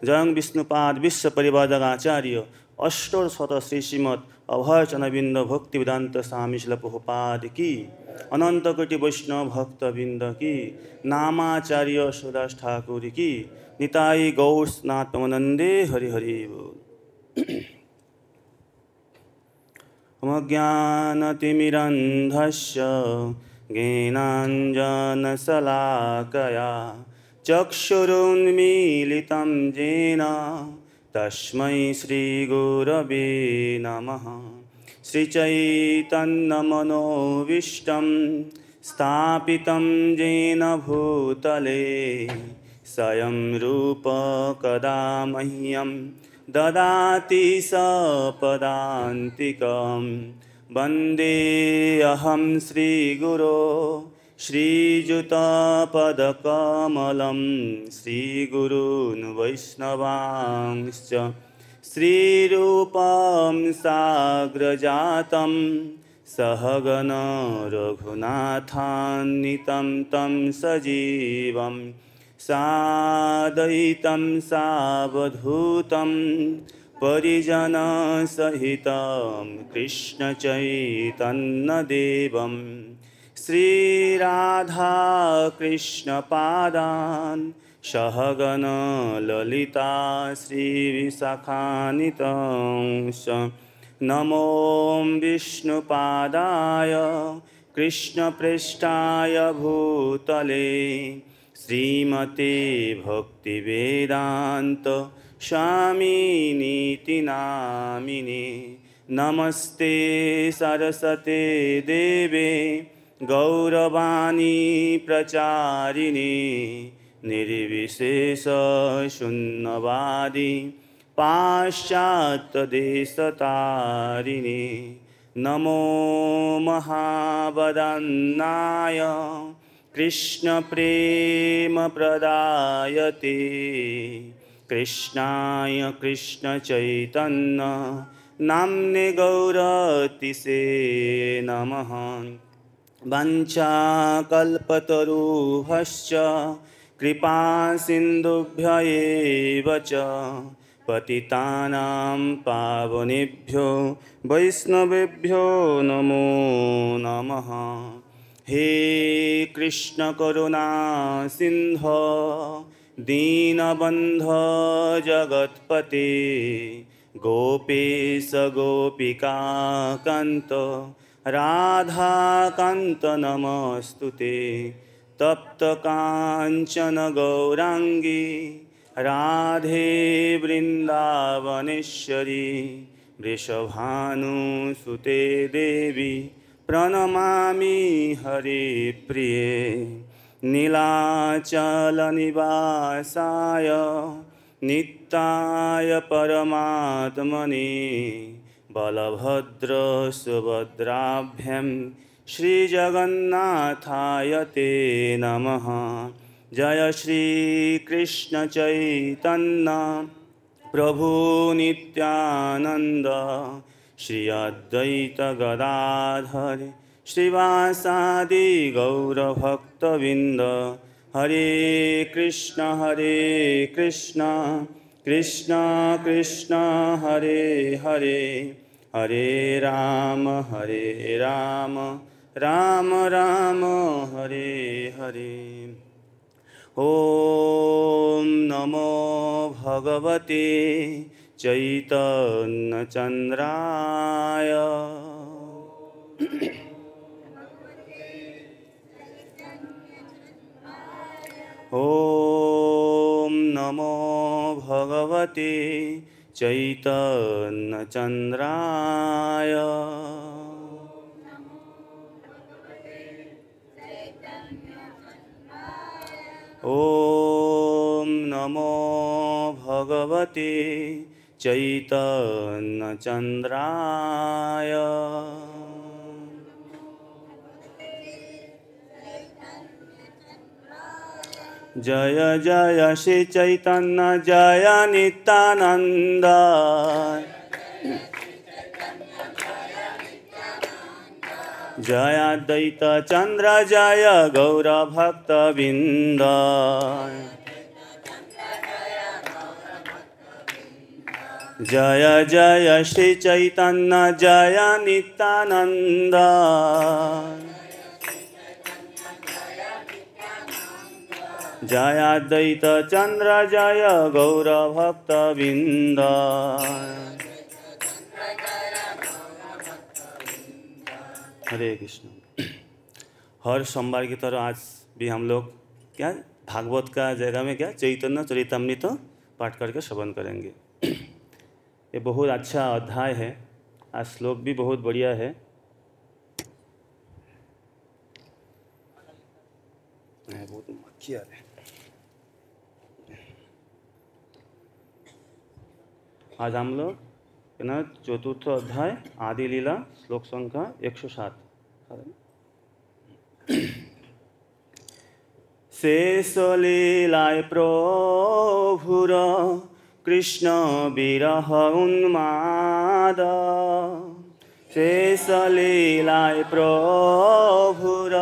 जयं विष्णुपाद विश्व परिवर्तकाचार्य अष्टोर शत श्री श्रीमद अभय चरणबिंद भक्ति वेदांत स्वामी शिल प्रभुपाद की अनंत कोटि वैष्णव भक्त बिंद की नामाचार्य सुदास ठाकुर की निताई गौरनाथ नंदे हरि हरि बोल। अज्ञानतिमिरन्धस्य ज्ञानाञ्जनशलाकया चक्षुरुन्मीलितं येन तस्मै श्रीगुरवे नमः। श्रीचैतन्यमनोभीष्टं स्थापितं येन भूतले स्वयं रूप कदा मह्यं ददाति सपदान्तिकं। वन्देऽहं श्रीगुरो श्रीयुतपदकमलं श्रीगुरून् वैष्णवांश्च श्रीरूपं साग्रजातं सहगण रघुनाथान्वितं तं सजीवं साद्वैतं सावधूतं परिजनसहितं कृष्णचैतन्यदेवं श्रीराधाकृष्णपादान् सहगण ललिता श्रीविशाखान्वितांश्च नमो विष्णुपादाय कृष्णप्रेष्ठाय भूतले श्रीमते भक्तिवेदान्त स्वामिनीति नामिने। नमस्ते सरस्वते देवे गौरवाणी प्रचारिणे निर्विशेष शून्यवादी पाश्चात्यदेशतारिणे। नमो महावदन्नाय कृष्णप्रेमप्रदायते कृष्णाय कृष्णचैतन्य नाम्ने गौरतिसे नमः। वाञ्छाकल्पतरुभ्यश्च कृपासिन्धुभ्य एव च पतितानां पावनेभ्यो वैष्णवेभ्यो नमो नमः। हे कृष्ण करुणा सिंधु दीनबन्धो जगत्पते गोपेश गोपिका कान्त राधाकान्त नमस्तुते। तप्त कांचन गौरांगी राधे वृंदावनेश्वरी वृषभानुसुते देवी प्रणमामि हरे प्रिये। नीलाचलनिवासाय नित्याय परमात्मने बलभद्र सुभद्राभ्यां श्रीजगन्नाथाय ते नमः। जय श्री कृष्ण चैतन्य प्रभु नित्यानंद श्री अद्वैत गदाधर श्रीवासादि गौरभक्तबिंद। हरे कृष्ण कृष्ण कृष्ण हरे हरे हरे राम राम राम हरे हरे। ओम नमो भगवते चैतन्य चंद्राय ओम नमो भगवते चैतन्य चंद्राय ओम नमो भगवते चैतन्य चंद्राय जय जय श्री चैतन्य जय नित्यानंद जय अद्वैत चंद्र जय गौर भक्तबिंद। जय जय श्री चैतन्य जय नित्यानंद। जय अद्वैत चंद्र जय गौर भक्तवृंद। हरे कृष्ण। हर सोमवार की तरह आज भी हम लोग क्या भागवत का जगह में क्या चैतन्य चरितामृत पाठ करके श्रवण करेंगे। ये बहुत अच्छा अध्याय है। आज श्लोक भी बहुत बढ़िया है। बहुत मक्खी आ रहे हैं। आज हम लोग ना चतुर्थ अध्याय आदि लीला श्लोक संख्या 107। शेष लीलाय प्रभुर कृष्ण विरह उन्माद। शेष लीलाय प्रभुर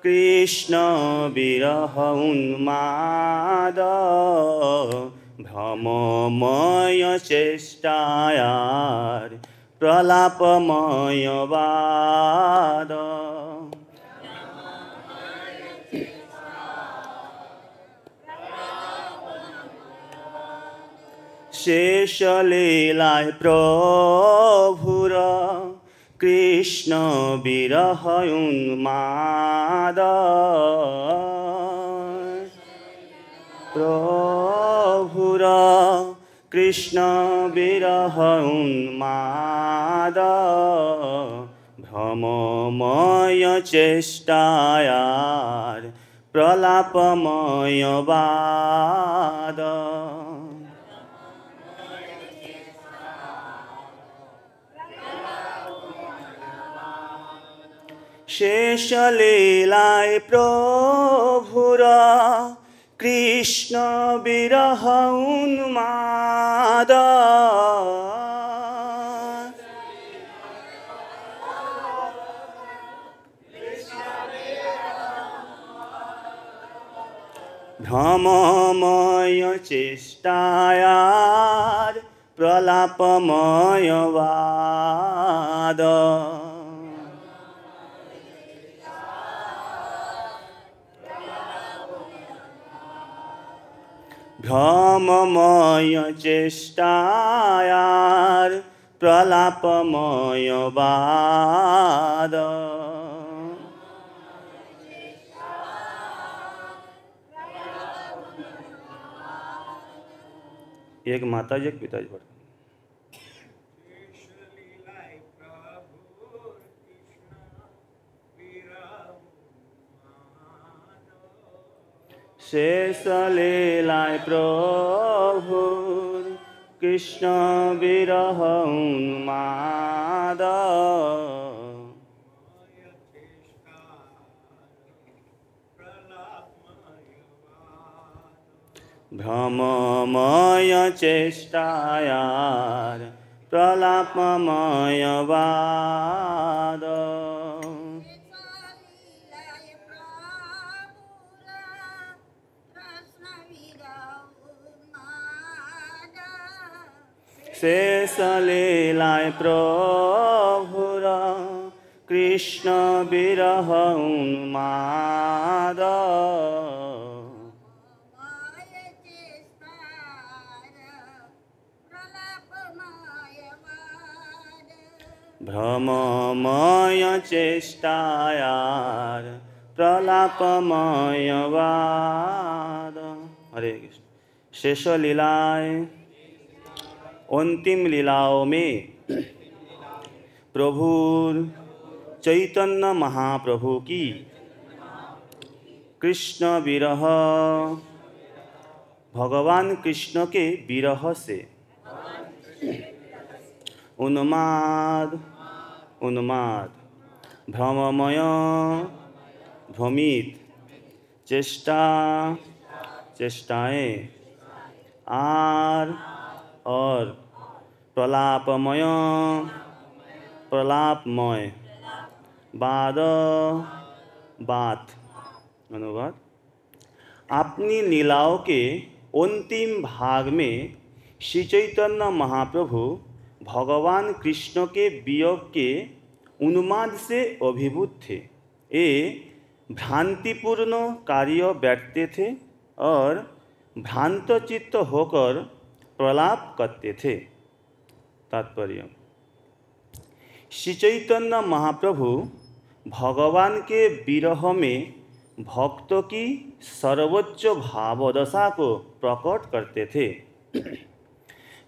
कृष्ण विरह उन्माद। भ्रममय चेष्टायार प्रलापमय वाद। शेष लीलाय प्रभुर कृष्ण विरह उन्माद। प्रभुर कृष्ण विरह उन्माद। भ्रममय चेष्टायार प्रलापमय वाद। शेष लीलाय प्रभुर कृष्ण विरह उन्माद। भ्रममय चेष्टायार प्रलापमय वाद। भ्रममय चेष्टायार प्रलापमय वाद। एक माता जी एक पिताजी पढ़ते। शेष लीलाय प्रभुर कृष्ण विरह उन्माद। भ्रममय चेष्टायार प्रलापमय वाद। शेष लीलाय प्रभुर कृष्ण विरह उन्माद। भ्रममय चेष्टायार प्रलापमय वाद। हरे कृष्ण। शेष लीलाएं अंतिम लीलाओं में प्रभु चैतन्य महाप्रभु की कृष्ण विरह भगवान कृष्ण के विरह से उन्माद उन्माद भ्रममय भ्रमित चेष्टा चेष्टाएं आर और प्रलापमय प्रलापमय बाद बात। अनुवाद। अपनी लीलाओं के अंतिम भाग में श्री चैतन्य महाप्रभु भगवान कृष्ण के वियोग के उन्माद से अभिभूत थे। ये भ्रांतिपूर्ण कार्य बैठते थे और भ्रांतचित्त होकर प्रलाप करते थे। तात्पर्य: श्री चैतन्य महाप्रभु भगवान के विरह में भक्तों की सर्वोच्च भावदशा को प्रकट करते थे।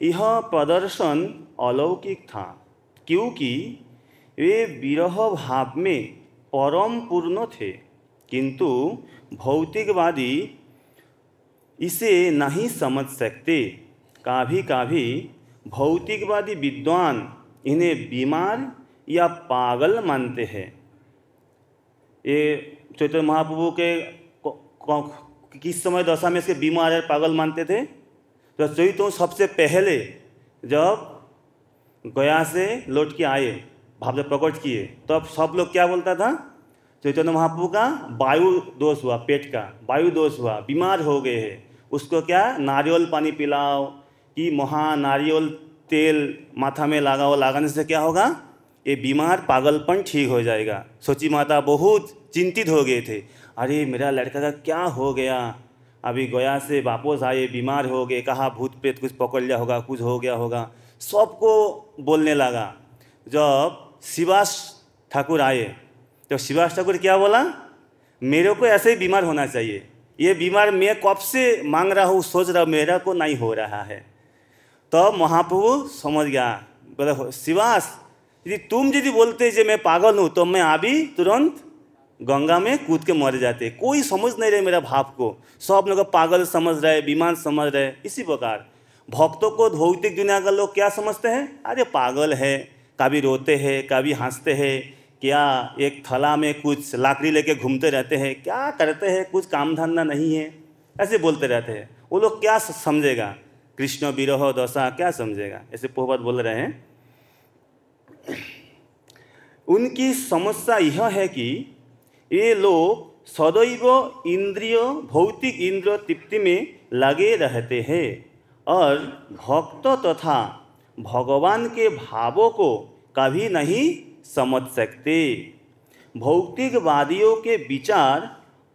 यह प्रदर्शन अलौकिक था क्योंकि वे विरह भाव में परम पूर्ण थे, किंतु भौतिकवादी इसे नहीं समझ सकते। कभी कभी भौतिकवादी विद्वान इन्हें बीमार या पागल मानते हैं। ये चैतन्य महाप्रभु के किस समय दशा में इसके बीमार और पागल मानते थे? तो चैतन्य सबसे पहले जब गया से लौट के आए, भाव जब प्रकट किए, तब तो सब लोग क्या बोलता था? चैतन्य महाप्रभु का वायु दोष हुआ, पेट का वायु दोष हुआ, बीमार हो गए हैं, उसको क्या नारियल पानी पिलाओ कि नारियल तेल माथा में लगाओ, लगाने से क्या होगा? ये बीमार पागलपन ठीक हो जाएगा। सोची माता बहुत चिंतित हो गए थे, अरे मेरा लड़का का क्या हो गया, अभी गया से वापस आए बीमार हो गए, कहा भूत प्रेत कुछ पकड़ लिया होगा, कुछ हो गया होगा, सबको बोलने लगा। जब शिवास ठाकुर आए तो शिवास ठाकुर क्या बोला? मेरे को ऐसे ही बीमार होना चाहिए, ये बीमार मैं कब से मांग रहा हूँ, सोच रहा हूँ, मेरा को नहीं हो रहा है। तो महाप्रभु समझ गया, बोले शिवास यदि तुम यदि बोलते जे मैं पागल हूँ तो मैं अभी तुरंत गंगा में कूद के मर जाते। कोई समझ नहीं रहे मेरा भाव को, सब लोग पागल समझ रहे, बीमार समझ रहे। इसी प्रकार भक्तों को भौतिक दुनिया का लोग क्या समझते हैं? अरे पागल है, कभी रोते हैं, कभी हंसते हैं, क्या एक थला में कुछ लाकड़ी लेके घूमते रहते हैं, क्या करते हैं, कुछ काम धंधा नहीं है, ऐसे बोलते रहते हैं। वो लोग क्या समझेगा? कृष्ण विरह दशा क्या समझेगा? ऐसे प्रभुपाद बोल रहे हैं। उनकी समस्या यह है कि ये लोग सदैव इंद्रिय भौतिक इंद्रिय तृप्ति में लगे रहते हैं और भक्त तथा भगवान के भावों को कभी नहीं समझ सकते। भौतिकवादियों के विचार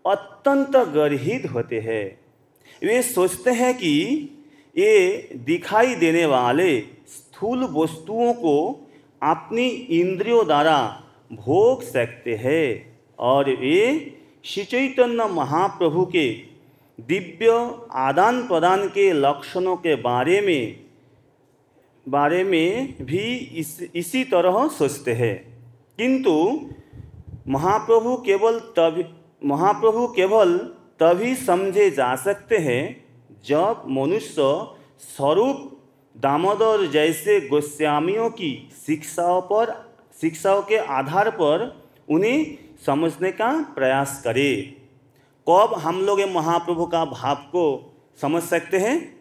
अत्यंत गर्हित होते हैं। वे सोचते हैं कि ये दिखाई देने वाले स्थूल वस्तुओं को अपनी इंद्रियों द्वारा भोग सकते हैं और वे श्री चैतन्य महाप्रभु के दिव्य आदान प्रदान के लक्षणों के बारे में भी इसी तरह सोचते हैं। किंतु महाप्रभु केवल तभी समझे जा सकते हैं जब मनुष्य स्वरूप दामोदर जैसे गोस्वामियों की शिक्षाओं के आधार पर उन्हें समझने का प्रयास करे। कब हम लोग महाप्रभु का भाव को समझ सकते हैं?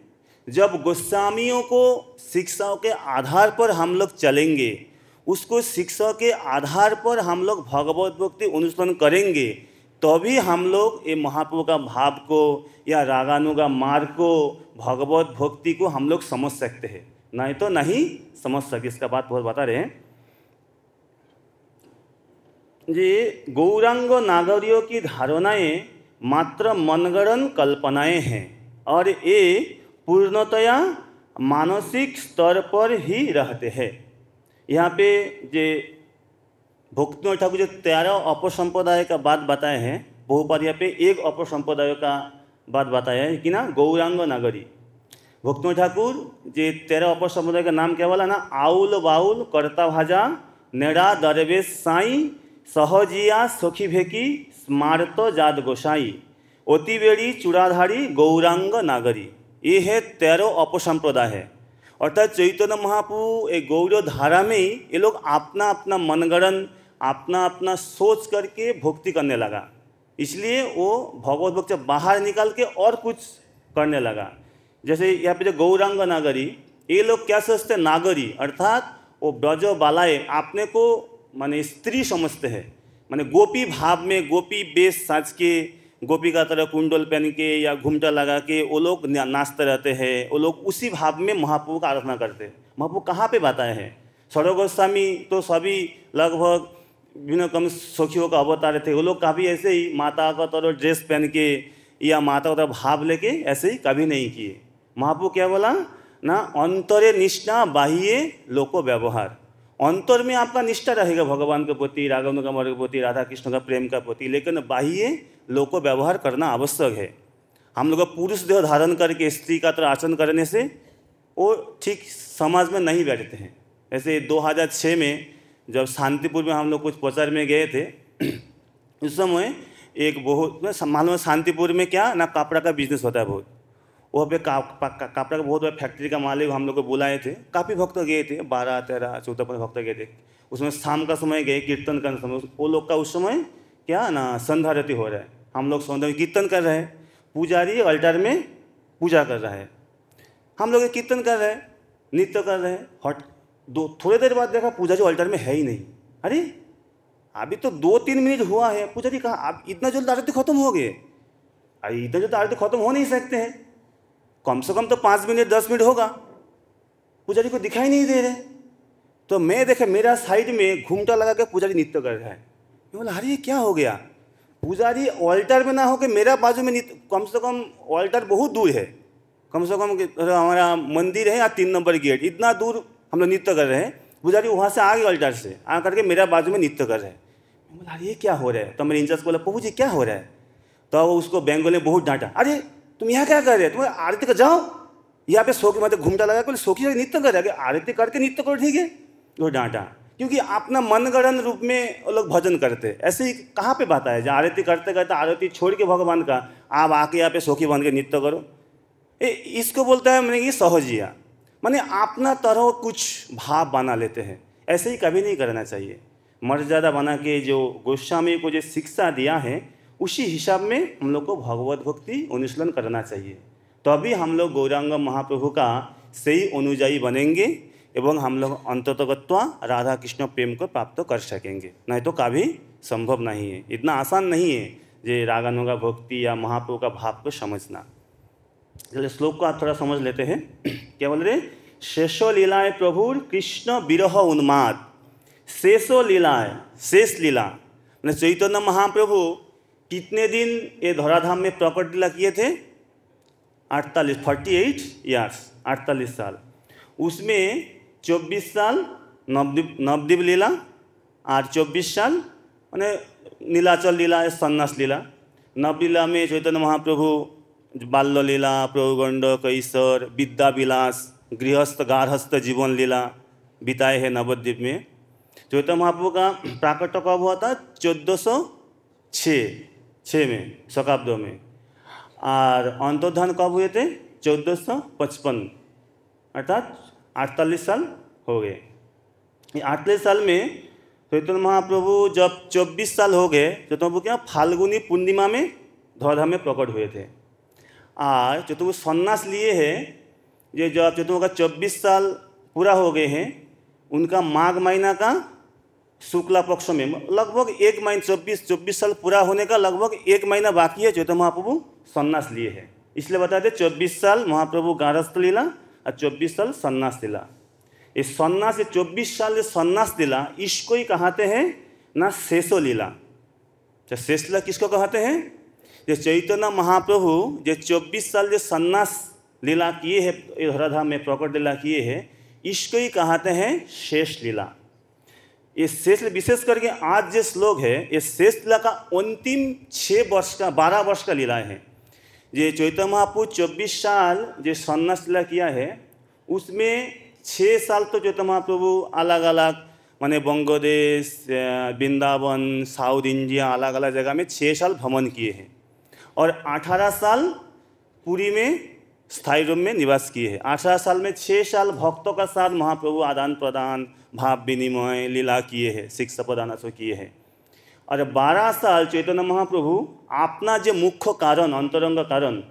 जब गोस्वामियों को शिक्षाओं के आधार पर हम लोग चलेंगे, उसको शिक्षा के आधार पर हम लोग भगवत भक्ति अनुसरण करेंगे, तभी हम लोग ये महाप्रभु का भाव को या रागानुगा मार्ग को, भगवत भक्ति को हम लोग समझ सकते हैं, नहीं तो नहीं समझ सकते। इसका बात बहुत बता रहे हैं जी। गौरांग नागरियों की धारणाएं मात्र मनगढ़ंत कल्पनाएं हैं और ये पूर्णतया मानसिक स्तर पर ही रहते हैं। यहाँ पे जे भक्ति ठाकुर जो 13 अपसंप्रदाय का बात बताए हैं, बहुपार यहाँ पे एक अपसंप्रदाय का बात बताया है कि ना गौरांग नागरी। भक्ति ठाकुर जे 13 अपसंप्रदाय का नाम क्या बोला ना? आउल बाउल कर्ता भाजा नेड़ा दरवेश साई सहजिया सखी भेकी स्मारत जात गोसाई अतिवेड़ी चूड़ाधारी गौरांग नागरी। ये है 13 अपसंप्रदाय है। अर्थात चैतन्य महाप्रभु एक गौर धारा में ही ये लोग अपना अपना मनगढ़ंत अपना अपना सोच करके भक्ति करने लगा, इसलिए वो भगवत भक्ति बाहर निकाल के और कुछ करने लगा। जैसे यहाँ पे जो गौरांग नागरी, ये लोग क्या सोचते? नागरी अर्थात वो ब्रज बालाए अपने को माने स्त्री समझते हैं, माने गोपी भाव में गोपी वेश साज के गोपी का तरह कुंडल पहन के या घूमटा लगा के वो लोग नाचते रहते हैं, वो लोग उसी भाव में महाप्रभु का आराधना करते हैं। महाप्रभु कहाँ पे बताए हैं? सौरभ गोस्वामी तो सभी लगभग बिना कम सखियों का अवतार थे, वो लोग कभी ऐसे ही माता का तरह ड्रेस पहन के या माता का तरह भाव लेके ऐसे ही कभी नहीं किए। महाप्रभु क्या बोला ना, अंतरे निष्ठा बाह्य लोको व्यवहार। अंतर में आपका निष्ठा रहेगा भगवान के प्रति, राघव का के प्रति, राधा कृष्ण का प्रेम का प्रति, लेकिन बाह्य लोको व्यवहार करना आवश्यक है। हम लोग पुरुष देह धारण करके स्त्री का तरह आचरण करने से वो ठीक समाज में नहीं बैठते हैं। ऐसे 2006 में जब शांतिपुर में हम लोग कुछ प्रचार में गए थे, उस समय एक बहुत मालूम है शांतिपुर में क्या ना कपड़ा का बिजनेस होता है बहुत, वहाँ पे कपड़ा का बहुत बड़ा फैक्ट्री का मालिक हम लोग को बुलाए थे। काफ़ी भक्त गए थे, 12, 13, 14 भक्त गए थे। उसमें शाम का समय गए, कीर्तन का समय, वो लोग का उस समय क्या ना संध्या आरती हो रहा है, हम लोग संध्या में कीर्तन कर रहे हैं, पुजारी अल्टार में पूजा कर रहा है, हम लोग कीर्तन कर रहे हैं, नृत्य कर रहे हैं। थोड़ी देर बाद देखा पुजारी अल्टार में है ही नहीं। अरे अभी तो 2-3 मिनट हुआ है, पुजारी कहा आप इतना जल्द आरती खत्म हो गए? अरे इतना जल्द आरती खत्म हो नहीं सकते हैं, कम से कम तो 5 मिनट 10 मिनट होगा। पुजारी को दिखाई नहीं दे रहे। तो मैं देखे मेरा साइड में घूमटा लगा के पुजारी नृत्य कर रहा है। मैं बोला अरे ये क्या हो गया? पुजारी ऑल्टर में ना हो के मेरा बाजू में नृत्य, कम से कम ऑल्टर बहुत दूर है, कम से कम हमारा मंदिर है या 3 नंबर गेट, इतना दूर हम लोग नृत्य कर रहे हैं। पुजारी वहाँ से आगे ऑल्टर से आ करके मेरा बाजू में नृत्य कर रहे हैं। मैं बोला अरे ये क्या हो रहा है? तो मेरे इंचार्ज बोला प्रभु जी क्या हो रहा है? तो उसको बंगाली में बहुत डांटा, अरे तुम यहाँ क्या कर रहे हो? तुम आरती कर जाओ, यहाँ पे सो के मतलब घूमटा लगा के सो के नृत्य कर रहे हैं, आरती करके नृत्य करो, ठीक है। वो डांटा क्योंकि अपना मनगढ़ंत रूप में वो लोग भजन करते। ऐसे ही कहाँ पे बात है, जहाँ आरती करते करते आरती छोड़ के भगवान का आप आके यहाँ पे सोखी बन के नृत्य करो, इसको बोलता है मैंने ये सहजिया, माने अपना तरह कुछ भाव बना लेते हैं। ऐसे ही कभी नहीं करना चाहिए। मर्यादा बना के जो गोस्वामी को जो शिक्षा दिया है उसी हिसाब में हम लोग को भगवत भक्ति अनुशीलन करना चाहिए, तभी हम लोग गौरांग महाप्रभु का सही अनुयायी बनेंगे एवं हम लोग अंततगत्वा राधा कृष्ण प्रेम को प्राप्त कर सकेंगे। नहीं तो कभी संभव नहीं है, इतना आसान नहीं है जे रागानुगा भक्ति या महाप्रभु का भाव को समझना। चलिए श्लोक को आप थोड़ा समझ लेते हैं। क्या बोल रहे? शेषो लीलाएं प्रभुर कृष्ण विरह उन्माद। शेषो लीलाएं, शेष लीला मैंने चैतन्य महाप्रभु कितने दिन ये धराधाम में प्रकट लीला किए थे? 48 ईयर्स, 48 साल। उसमें 24 साल नवद्वीप लीला और 24 साल मैंने नीलाचल लीला, सन्यास लीला। नवलीला में चैतन्य महाप्रभु बाल्य लीला, प्रौगंड, कैसर, विद्या विलास, गृहस्थ गार्हस्थ जीवन लीला बिताए हैं नवद्वीप में। चैतन्य महाप्रभु का प्राकट्य कब हुआ था? 1406 में, शकाब्दों में। और अंतर्धान कब हुए थे? 1455, अर्थात 48 साल हो गए। 48 साल में चैतन्य महाप्रभु जब 24 साल हो गए, चैतन्य प्रभु क्या फाल्गुनी पूर्णिमा में धराधाम में प्रकट हुए थे। आज चैतन्य सन्यास लिए हैं, ये जब चैतन्य का 24 साल पूरा हो गए हैं, उनका माघ महीना का शुक्ला पक्ष में लगभग 1 महीना, 24 साल पूरा होने का लगभग 1 महीना बाकी है। चैतन्य महाप्रभु सन्यास लिए हैं, इसलिए बताते 24 साल महाप्रभु गारस्थ लीला और 24 साल सन्यास लीला। इस सन्यास 24 साल सन्यास लीला इसको ही कहते हैं ना शेषो लीला। शेष लीला किसको कहते हैं? जो चैतन्य महाप्रभु जो 24 साल जो सन्यास लीला किए हैं, धराधाम में प्रकट लीला किए हैं, इसको ही कहते हैं शेष लीला। ये शेष विशेष करके आज जो श्लोक है, ये शेष लीला का अंतिम 12 वर्ष का लीला है। ये चैतन्य महाप्रभु 24 साल जो सन्यास लीला किया है, उसमें 6 साल तो चैतन्य महाप्रभु अलग अलग माने बंगदेश, वृंदावन, साउथ इंडिया, अलग अलग जगह में 6 साल भ्रमण किए हैं और 18 साल पुरी में स्थायी रूप में निवास किए हैं। 18 साल में 6 साल भक्तों का साथ महाप्रभु आदान प्रदान, भाव विनिमय, लीला किए हैं, शिक्षा प्रदान किए हैं। और 12 साल चैतन्य महाप्रभु अपना जो मुख्य कारण, अंतरंग कारण,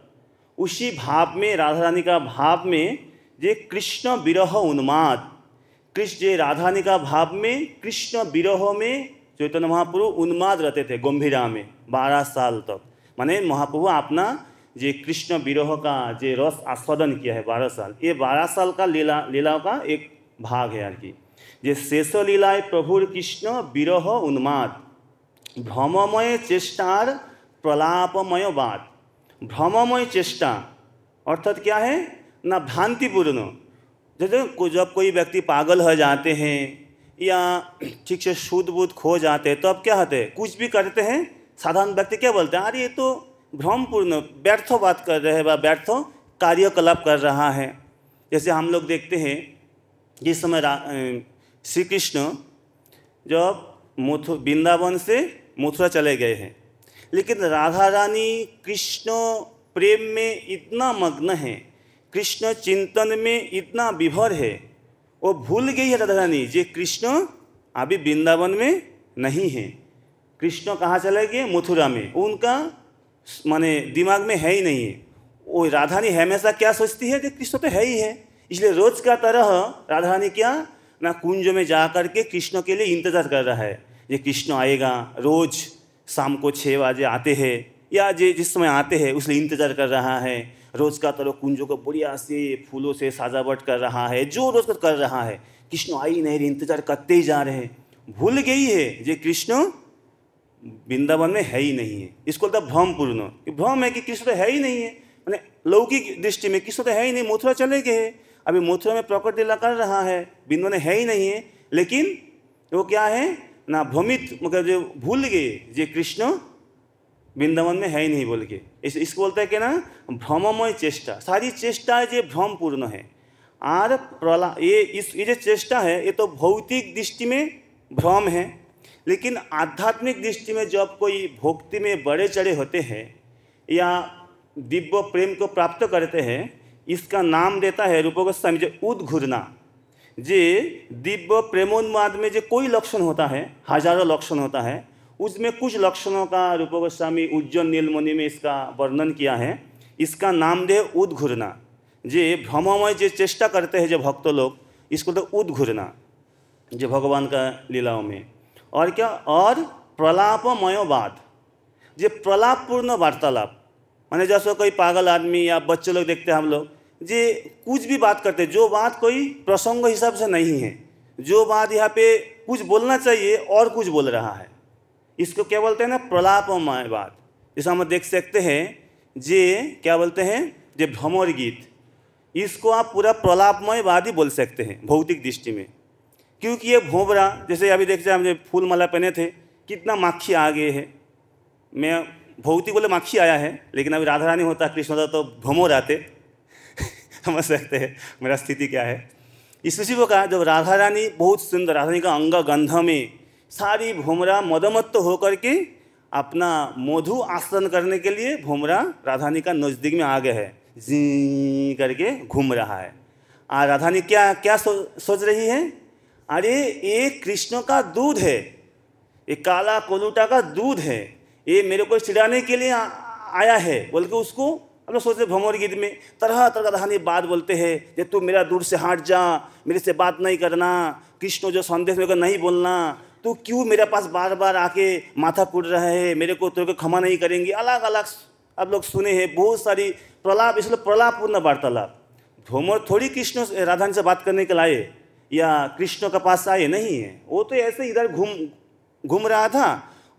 उसी भाव में, राधा रानी का भाव में, जे कृष्ण विरह उन्माद, कृष्ण जे राधा रानी का भाव में, कृष्ण विरह में चैतन्य महाप्रभु उन्माद रहते थे गंभीरा में 12 साल तक। माने महाप्रभु अपना जे कृष्ण विरह का जे रस आस्वादन किया है 12 साल, ये 12 साल का लीलाओं का एक भाग है। कि जे शेष लीलाय प्रभुर कृष्ण विरह उन्माद भ्रममय चेष्टार प्रलापमय बात। भ्रममय चेष्टा अर्थात क्या है ना, भ्रांतिपूर्ण। जैसे जब कोई व्यक्ति पागल हो जाते हैं या ठीक से शुद्ध बुद्ध खो जाते हैं, तो अब क्या होते हैं, कुछ भी करते हैं, साधारण व्यक्ति क्या बोलते हैं, अरे ये तो भ्रमपूर्ण व्यर्थ बात कर रहे हैं व व्यर्थ कार्यकलाप कर रहा है। जैसे हम लोग देखते हैं जिस समय श्री कृष्ण जब वृंदावन से मथुरा चले गए हैं, लेकिन राधा रानी कृष्ण प्रेम में इतना मग्न है, कृष्ण चिंतन में इतना विभोर है, वो भूल गई है राधा रानी जे कृष्ण अभी वृंदावन में नहीं है। कृष्ण कहाँ चले गए, मथुरा में। उनका माने दिमाग में है ही नहीं है। वो राधा रानी हमेशा क्या सोचती है कि कृष्ण तो है ही है, इसलिए रोज का तरह राधा रानी क्या ना कुंज में जा कर के कृष्ण के लिए इंतजार कर रहा है, ये कृष्ण आएगा। रोज शाम को 6 बजे आते हैं या जिस समय आते हैं उसलिए इंतजार कर रहा है। रोज का तरह कुंजों को बढ़िया से फूलों से सजावट कर रहा है, जो रोज कर रहा है। कृष्ण आ ही नहीं रहे, इंतजार करते ही जा रहे हैं। भूल गई है जे कृष्ण वृंदावन में है ही नहीं है। इसको बोलता भ्रमपूर्ण, भ्रम है कि कृष्ण तो है ही नहीं है। मैंने लौकिक दृष्टि में कृष्ण तो है ही नहीं, मथुरा चले गए, अभी मथुरा में प्रकट लीला कर रहा है, वृंदावन में है ही नहीं है। लेकिन वो क्या है ना, भ्रमित मतलब जो भूल गए जे कृष्ण वृंदावन में है ही नहीं बोल के। इसको बोलता है कि ना भ्रममय चेष्टा, सारी चेष्टा जो भ्रमपूर्ण है। और ये जो चेष्टा है ये तो भौतिक दृष्टि में भ्रम है, लेकिन आध्यात्मिक दृष्टि में जब कोई भक्ति में बड़े चढ़े होते हैं या दिव्य प्रेम को प्राप्त करते हैं, इसका नाम देता है रूप गोस्वामी जो उद्घूर्णा। जे दिव्य प्रेमोन्माद में जो कोई लक्षण होता है, हजारों लक्षण होता है, उसमें कुछ लक्षणों का रूप गोस्वामी उज्जवल नीलमणि में इसका वर्णन किया है। इसका नाम दे उद्घूर्णा। जे भ्रममय जो चेष्टा करते हैं जो भक्त लोग, इसको तो उद्घूर्णा जो भगवान का लीलाओं में। और क्या, और प्रलापमय बात, जो प्रलापपूर्ण वार्तालाप। माने जैसे कोई पागल आदमी या बच्चे लोग देखते हैं हम लोग, जे कुछ भी बात करते हैं, जो बात कोई प्रसंग हिसाब से नहीं है, जो बात यहाँ पे कुछ बोलना चाहिए और कुछ बोल रहा है, इसको क्या बोलते हैं ना, प्रलापमय बात। जैसे हम देख सकते हैं जे क्या बोलते हैं, जे भ्रमर गीत, इसको आप पूरा प्रलापमय बात ही बोल सकते हैं भौतिक दृष्टि में। क्योंकि ये भोंवरा, जैसे अभी देखते हैं हम जो फूल माला पहने थे, कितना माखी आ गए है। मैं भौतिक बोले माखी आया है, लेकिन अभी राधा रानी होता, कृष्ण होता तो भ्रमर आते। समझ सकते हैं मेरा स्थिति क्या है। इसी को कहा जब राधा रानी बहुत सुंदर, राधा रानी का अंग गंध में सारी भोमरा मदमत्त होकर के अपना मधु आसन करने के लिए भोमरा राधा रानी का नज़दीक में आ गया है, जी करके घूम रहा है। और राधा रानी क्या क्या सोच रही है, अरे ये कृष्ण का दूध है, ये काला कोलूटा का दूध है, ये मेरे को चिढ़ाने के लिए आया है बोल के उसको हम लोग सोचते भ्रमर गीत में तरह तरह कहानी बात बोलते हैं। जे तू मेरा दूर से हट जा, मेरे से बात नहीं करना, कृष्ण जो संदेश मेरे को नहीं बोलना, तू क्यों मेरे पास बार बार आके माथा कूट रहा है, मेरे को तेरे को क्षमा नहीं करेंगे। अलग अलग आप लोग सुने हैं बहुत सारी प्रलाप, इसलिए प्रलापपूर्ण वार्तालाप। भ्रमर थोड़ी कृष्ण राधा से बात करने के लाए या कृष्ण के पास आए नहीं है, वो तो ऐसे इधर घूम रहा था।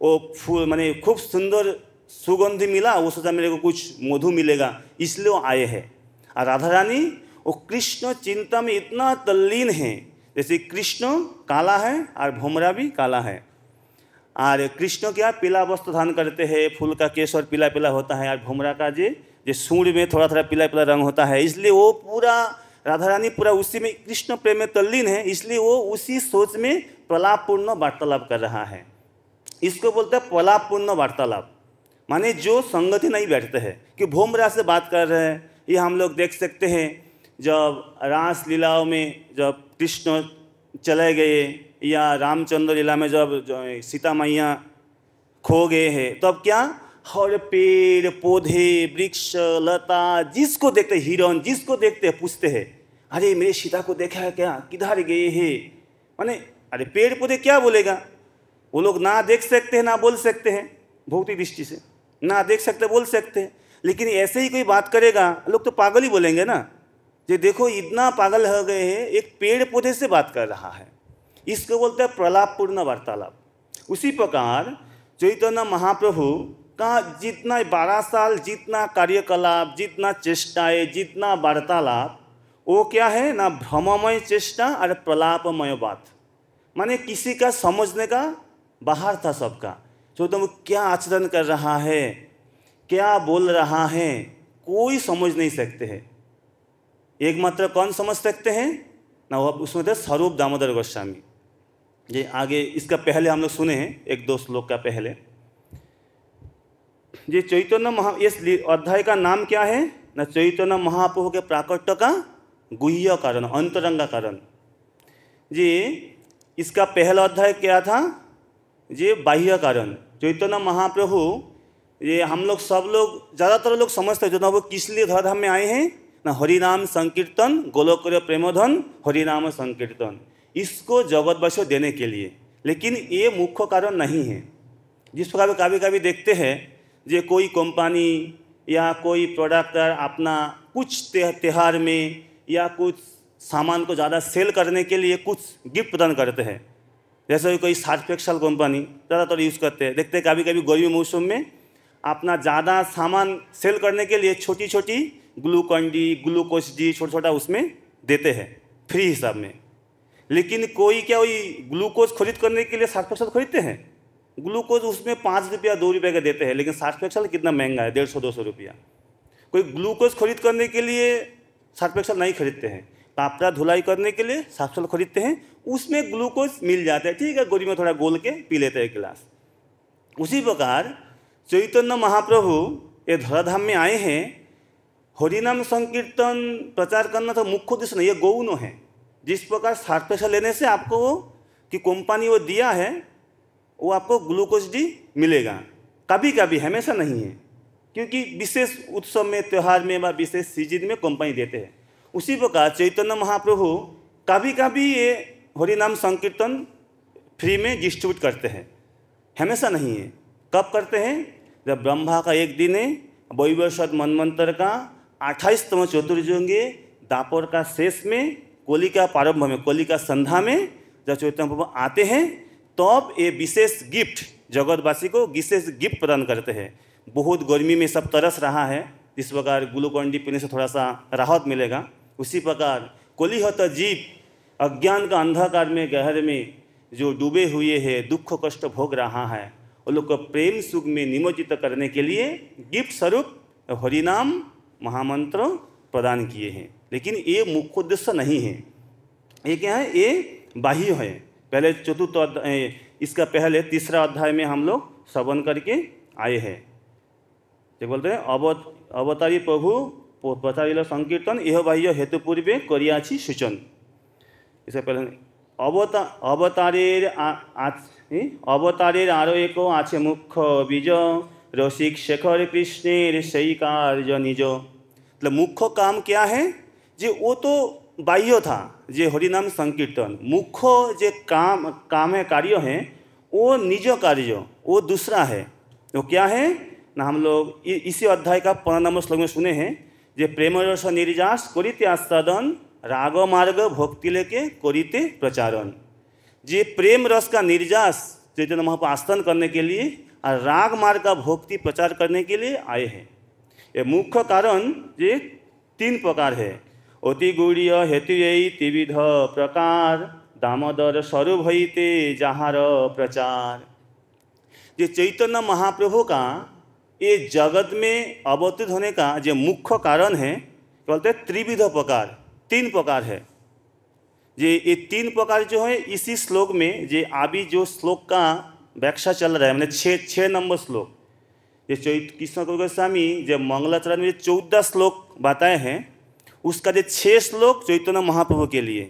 वो फूल माने खूब सुंदर सुगंध मिला, वो सोचा मेरे को कुछ मधु मिलेगा, इसलिए वो आए हैं। और राधा रानी वो कृष्ण चिंता में इतना तल्लीन है, जैसे कृष्ण काला है और भोमरा भी काला है। और कृष्ण क्या पीला वस्त्र धारण करते हैं, फूल का केसर पीला पीला होता है, और भोमरा का जो सूंड में थोड़ा थोड़ा पीला पीला रंग होता है। इसलिए वो पूरा राधा रानी पूरा उसी में कृष्ण प्रेम में तल्लीन है, इसलिए वो उसी सोच में प्रलापपूर्ण वार्तालाप कर रहा है। इसको बोलते हैं प्रलापपूर्ण वार्तालाप, माने जो संगति नहीं बैठते हैं कि भोमरा से बात कर रहे हैं। ये हम लोग देख सकते हैं जब रास लीलाओं में जब कृष्ण चले गए या रामचंद्र लीला में जब सीता मैया खो गए हैं, तब तो क्या हर पेड़ पौधे वृक्ष लता जिसको देखते हिरण जिसको देखते पूछते हैं, अरे मेरे सीता को देखा है क्या, किधर गए हैं। माने अरे पेड़ पौधे क्या बोलेगा, वो लोग ना देख सकते हैं ना बोल सकते हैं भौतिक दृष्टि से, ना देख सकते बोल सकते, लेकिन ऐसे ही कोई बात करेगा लोग तो पागल ही बोलेंगे ना। ये देखो इतना पागल हो गए हैं, एक पेड़ पौधे से बात कर रहा है, इसको बोलते हैं प्रलापपूर्ण वार्तालाप। उसी प्रकार चैतन्य महाप्रभु का जितना 12 साल जितना कार्यकलाप, जितना चेष्टाएं, जितना वार्तालाप, वो क्या है ना भ्रममय चेष्टा और प्रलापमय बात, माने किसी का समझने का बाहर था सबका। चैतन्य क्या आचरण कर रहा है, क्या बोल रहा है, कोई समझ नहीं सकते हैं। एकमात्र कौन समझ सकते हैं ना, वो उसमें थे स्वरूप दामोदर गोस्वामी। ये आगे इसका पहले हम लोग सुने हैं, एक दो श्लोक का पहले। ये चैतन्य इस अध्याय का नाम क्या है ना, चैतन्य महाप्रभु के प्राकट्य का गुह्य कारण, अंतरंगा कारण। जी इसका पहला अध्याय क्या था, ये बाह्य कारण। चैतन्य महाप्रभु ये हम लोग सब लोग ज़्यादातर लोग समझते हैं जो वो किस लिए धराधाम में आए हैं ना, हरिनाम संकीर्तन, गोलोक प्रेमोधन हरिनाम संकीर्तन, इसको जगतवासियों देने के लिए। लेकिन ये मुख्य कारण नहीं है। जिस प्रकार कभी कभी देखते हैं जे कोई कंपनी या कोई प्रोडक्टर अपना कुछ त्यौहार में या कुछ सामान को ज़्यादा सेल करने के लिए कुछ गिफ्ट प्रदान करते हैं। जैसे कोई सर्फ एक्सेल कंपनी ज़्यादातर यूज़ करते हैं, देखते हैं कभी कभी गर्मी मौसम में अपना ज़्यादा सामान सेल करने के लिए छोटी छोटी ग्लूकॉन डी, ग्लूकोज डी छोटा छोटा उसमें देते हैं फ्री हिसाब में। लेकिन कोई क्या वही ग्लूकोज खरीद करने के लिए सर्फ एक्सेल खरीदते हैं, ग्लूकोज उसमें 5 रुपया 2 रुपये का देते हैं, लेकिन सर्फ एक्सेल कितना महंगा है, 150-200 रुपया। कोई ग्लूकोज खरीद करने के लिए सर्फ एक्सेल नहीं खरीदते हैं, कपड़ा धुलाई करने के लिए सर्फ एक्सेल खरीदते हैं, उसमें ग्लूकोज मिल जाता है, ठीक है, गोली में थोड़ा गोल के पी लेते हैं एक गिलास। उसी प्रकार चैतन्य महाप्रभु ये धराधाम में आए हैं, हरिनाम संकीर्तन प्रचार करना तो मुख्य उद्देश्य नहीं, ये गौण है। जिस प्रकार सर्फ एक्सेल लेने से आपको वो कि कंपनी वो दिया है वो आपको ग्लूकोज डी मिलेगा, कभी कभी, हमेशा नहीं है, क्योंकि विशेष उत्सव में, त्यौहार में व विशेष सीजन में कंपनी देते हैं। उसी प्रकार चैतन्य महाप्रभु कभी कभी ये हरिनाम संकीर्तन फ्री में डिस्ट्रीब्यूट करते हैं, हमेशा नहीं है। कब करते हैं, जब ब्रह्मा का एक दिन है, वैवस्वत मनमंत्र का 28तम चतुर्युगी दापर का शेष में, कोली का प्रारंभ में, कोली का संध्या में जब चैतन्य प्रभु आते हैं तब ये विशेष गिफ्ट जगतवासी को विशेष गिफ्ट प्रदान करते हैं। बहुत गर्मी में सब तरस रहा है, इस प्रकार ग्लूकॉन डी पीने से थोड़ा सा राहत मिलेगा। उसी प्रकार कोलिहत जीव अज्ञान का अंधकार में गहर में जो डूबे हुए हैं, दुख कष्ट भोग रहा है, वो लोग को प्रेम सुख में निमज्जित करने के लिए गिफ्ट स्वरूप हरिनाम महामंत्र प्रदान किए हैं। लेकिन ये मुख्य उद्देश्य नहीं है, ये क्या है, ये बाह्य है। पहले चतुर्थ अध्याय, इसका पहले तीसरा अध्याय में हम लोग श्रवण करके आए हैं। जो बोलते हैं अवतारी प्रभु प्रचारिल संकीर्तन यह बाह्य हेतु पूर्वे करियाछि सूचन। इससे पहले अवतारेर आरो एको आछे मुख्य बीज, रसिक शेखर कृष्णेर सही कार्य निज। मतलब मुख्य काम क्या है, जे वो तो बाह्य था, जे हरिनाम संकीर्तन, मुख्य जे काम है, कार्य है, वो निज कार्य वो दूसरा है। तो क्या है ना, हम लोग इसी अध्याय का 15 नंबर श्लोक में सुने हैं, जे प्रेम रस निर्जास करिते आस्वादन, राग मार्ग भक्ति लेके करिते प्रचारण। जे प्रेम रस का निर्जास चैतन्य महाप्रभु आस्वादन करने के लिए और राग मार्ग का भक्ति प्रचार करने के लिए आए हैं। ये मुख्य कारण ये 3 प्रकार है, अति गौड़ीय हेतु यही त्रिविध प्रकार, दामोदर स्वरूप हईते जहार प्रचार। ये चैतन्य महाप्रभु का ये जगत में अवतरित होने का जो मुख्य कारण है, बोलते हैं त्रिविध प्रकार, 3 प्रकार है। ये 3 प्रकार जो है इसी श्लोक में, जो अभी जो श्लोक का व्याख्या चल रहा है, मैंने 6 नंबर श्लोक, ये कृष्ण गोस्वामी जब मंगलाचरण में 14 श्लोक बताए हैं, उसका जो 6 श्लोक चैतन्य महाप्रभु के लिए,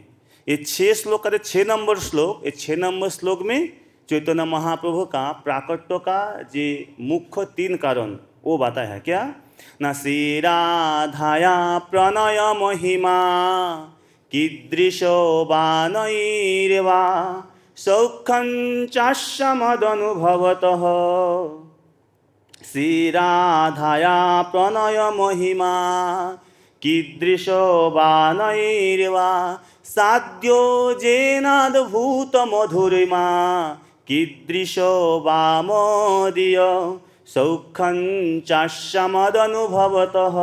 ये 6 श्लोक का जो 6 नंबर श्लोक, ये 6 नंबर श्लोक में चैतन्य महाप्रभु का प्राकट्य का जो मुख्य 3 कारण वो बताया है। क्या न श्री राधाया प्रणय महिमा, कीदृशो बानैर्वा सौख्यं चास्मदनुभवतः, श्री राधाया प्रणय महिमा कीदृशो वा नैर्वा साध्यो जेनाद्भूत मधुरिमा कीदृशो वा मोदीय सौख्यं चास्य मदनुभवतः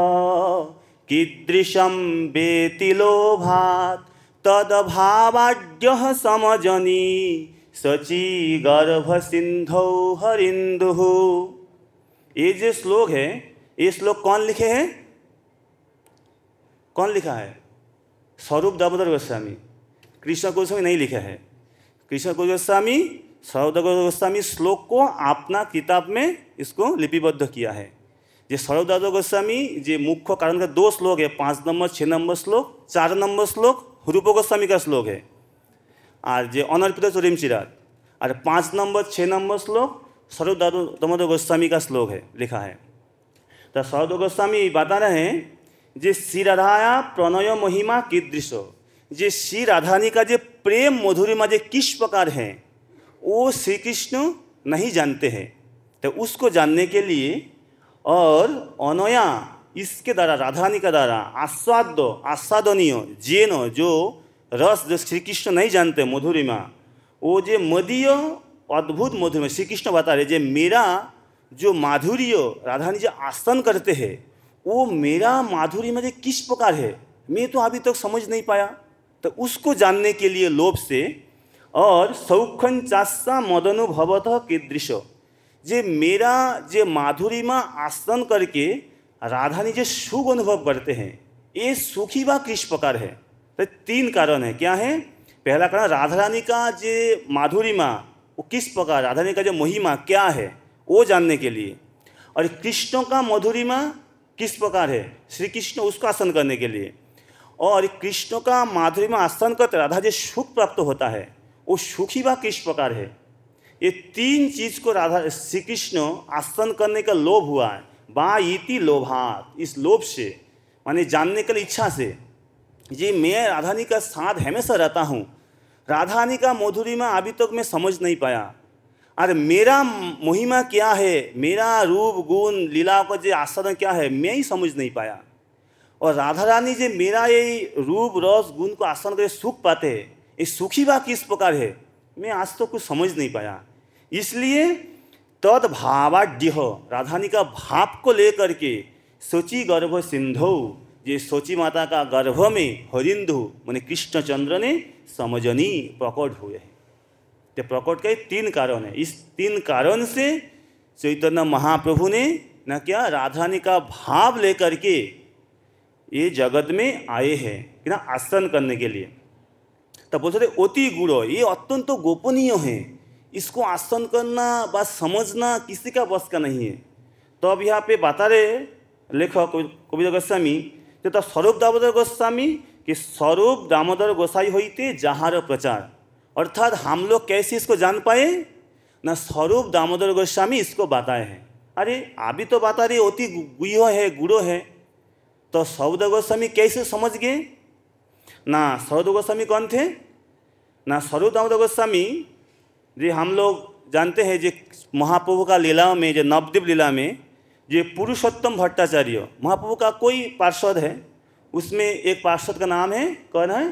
कीदृशं वेति लोभात् तदभावाद्यः समजनी सची गर्भ सिंधौ हरिंदुः। ये जो श्लोक है, ये श्लोक कौन लिखे हैं? कौन लिखा है? स्वरूप दामोदर गोस्वामी। कृष्ण गोस्वामी नहीं लिखा है। कृष्ण गोस्वामी स्वरूप दामोदर गोस्वामी श्लोक को अपना किताब में इसको लिपिबद्ध किया है। ये स्वरूप दामोदर गोस्वामी जो मुख्य कारण का 2 श्लोक है, 5 नंबर 6 नंबर श्लोक, 4 नंबर श्लोक रूप गोस्वामी का श्लोक है और जो अनर्पित चरिम चिराग, और 5 नंबर 6 नंबर श्लोक स्वरूप दामोदर गोस्वामी का श्लोक है, लिखा है। तो स्वरूप गोस्वामी बता रहे हैं जे श्री राधाया प्रणय महिमा कीदृशो, जे श्री राधानी का जो प्रेम मधुरिमा जो किस प्रकार है वो श्री कृष्ण नहीं जानते हैं। तो उसको जानने के लिए और अनया इसके द्वारा राधानी का द्वारा आस्वादनीय जेन जो रस जो श्री कृष्ण नहीं जानते मधुरिमा, वो जो मदीय अद्भुत मधुरिमा श्री कृष्ण बता रहे जे मेरा जो माधुर्य राधानी जो आसन करते हैं वो मेरा माधुर्य में किस प्रकार है मैं तो अभी तक समझ नहीं पाया। तो उसको जानने के लिए लोभ से और सौख्यं चास्सा मदनुभवतः कीदृश, जे मेरा जे माधुरी में आसन करके राधानी जो सुख अनुभव करते हैं ये सुखी व किस प्रकार है। तो 3 कारण है। क्या है? पहला कारण राधा रानी का जो माधुरिमा वो किस प्रकार, राधानी का जो महिमा क्या है वो जानने के लिए, और कृष्ण का मधुरिमा किस प्रकार है श्री कृष्ण उसका आसन करने के लिए, और कृष्ण का माधुरिमा आसन करते राधा जो सुख प्राप्त होता है वो सुखी व किस प्रकार है। ये 3 चीज़ को राधा श्री कृष्ण आसन करने का लोभ हुआ है। बा इति लोभात, इस लोभ से माने जानने के लिए इच्छा से, जी मैं राधानी का साथ हमेशा रहता हूँ, राधानी का मधुरिमा अभी तक मैं समझ नहीं पाया, और मेरा महिमा क्या है, मेरा रूप गुण लीला का जो आस्वादन क्या है मैं ही समझ नहीं पाया, और राधा रानी जो मेरा ये रूप रस गुण को आस्वादन करके सुख पाते हैं ये सुखी बा किस प्रकार है मैं आज तो कुछ समझ नहीं पाया। इसलिए तद भावाढ्य राधानी का भाव को लेकर के सोची गर्भ सिंधु, ये सोची माता का गर्भ में हरिंदु माने कृष्णचंद्र ने समझनी प्रकट हुए हैं। तो प्रकट के 3 कारण है। इस 3 कारण से चैतन्य महाप्रभु ने न क्या राधानी का भाव लेकर के ये जगत में आए हैं कि ना आसन करने के लिए। तब बोलते थे अति गुण, ये अत्यंत गोपनीय है, इसको आसन करना बस समझना किसी का बस का नहीं है। तो अब यहाँ पे बता रहे लेखक कविता गोस्वामी तो स्वरूप दामोदर गोस्वामी कि स्वरूप दामोदर गोसाई होते जहार प्रचार, अर्थात हम लोग कैसे इसको जान पाए ना स्वरूप दामोदर गोस्वामी इसको बताए हैं। अरे अभी तो बता रहे अति गुह्य है गुड़ो है, तो स्वरूप गोस्वामी कैसे समझ गए ना? स्वरूप गोस्वामी कौन थे ना? स्वरूप दामोदर गोस्वामी जो हम लोग जानते हैं जो महाप्रभु का लीला में जो नवद्वीप लीला में जो पुरुषोत्तम भट्टाचार्य महाप्रभु का कोई पार्षद है, उसमें एक पार्षद का नाम है कौन है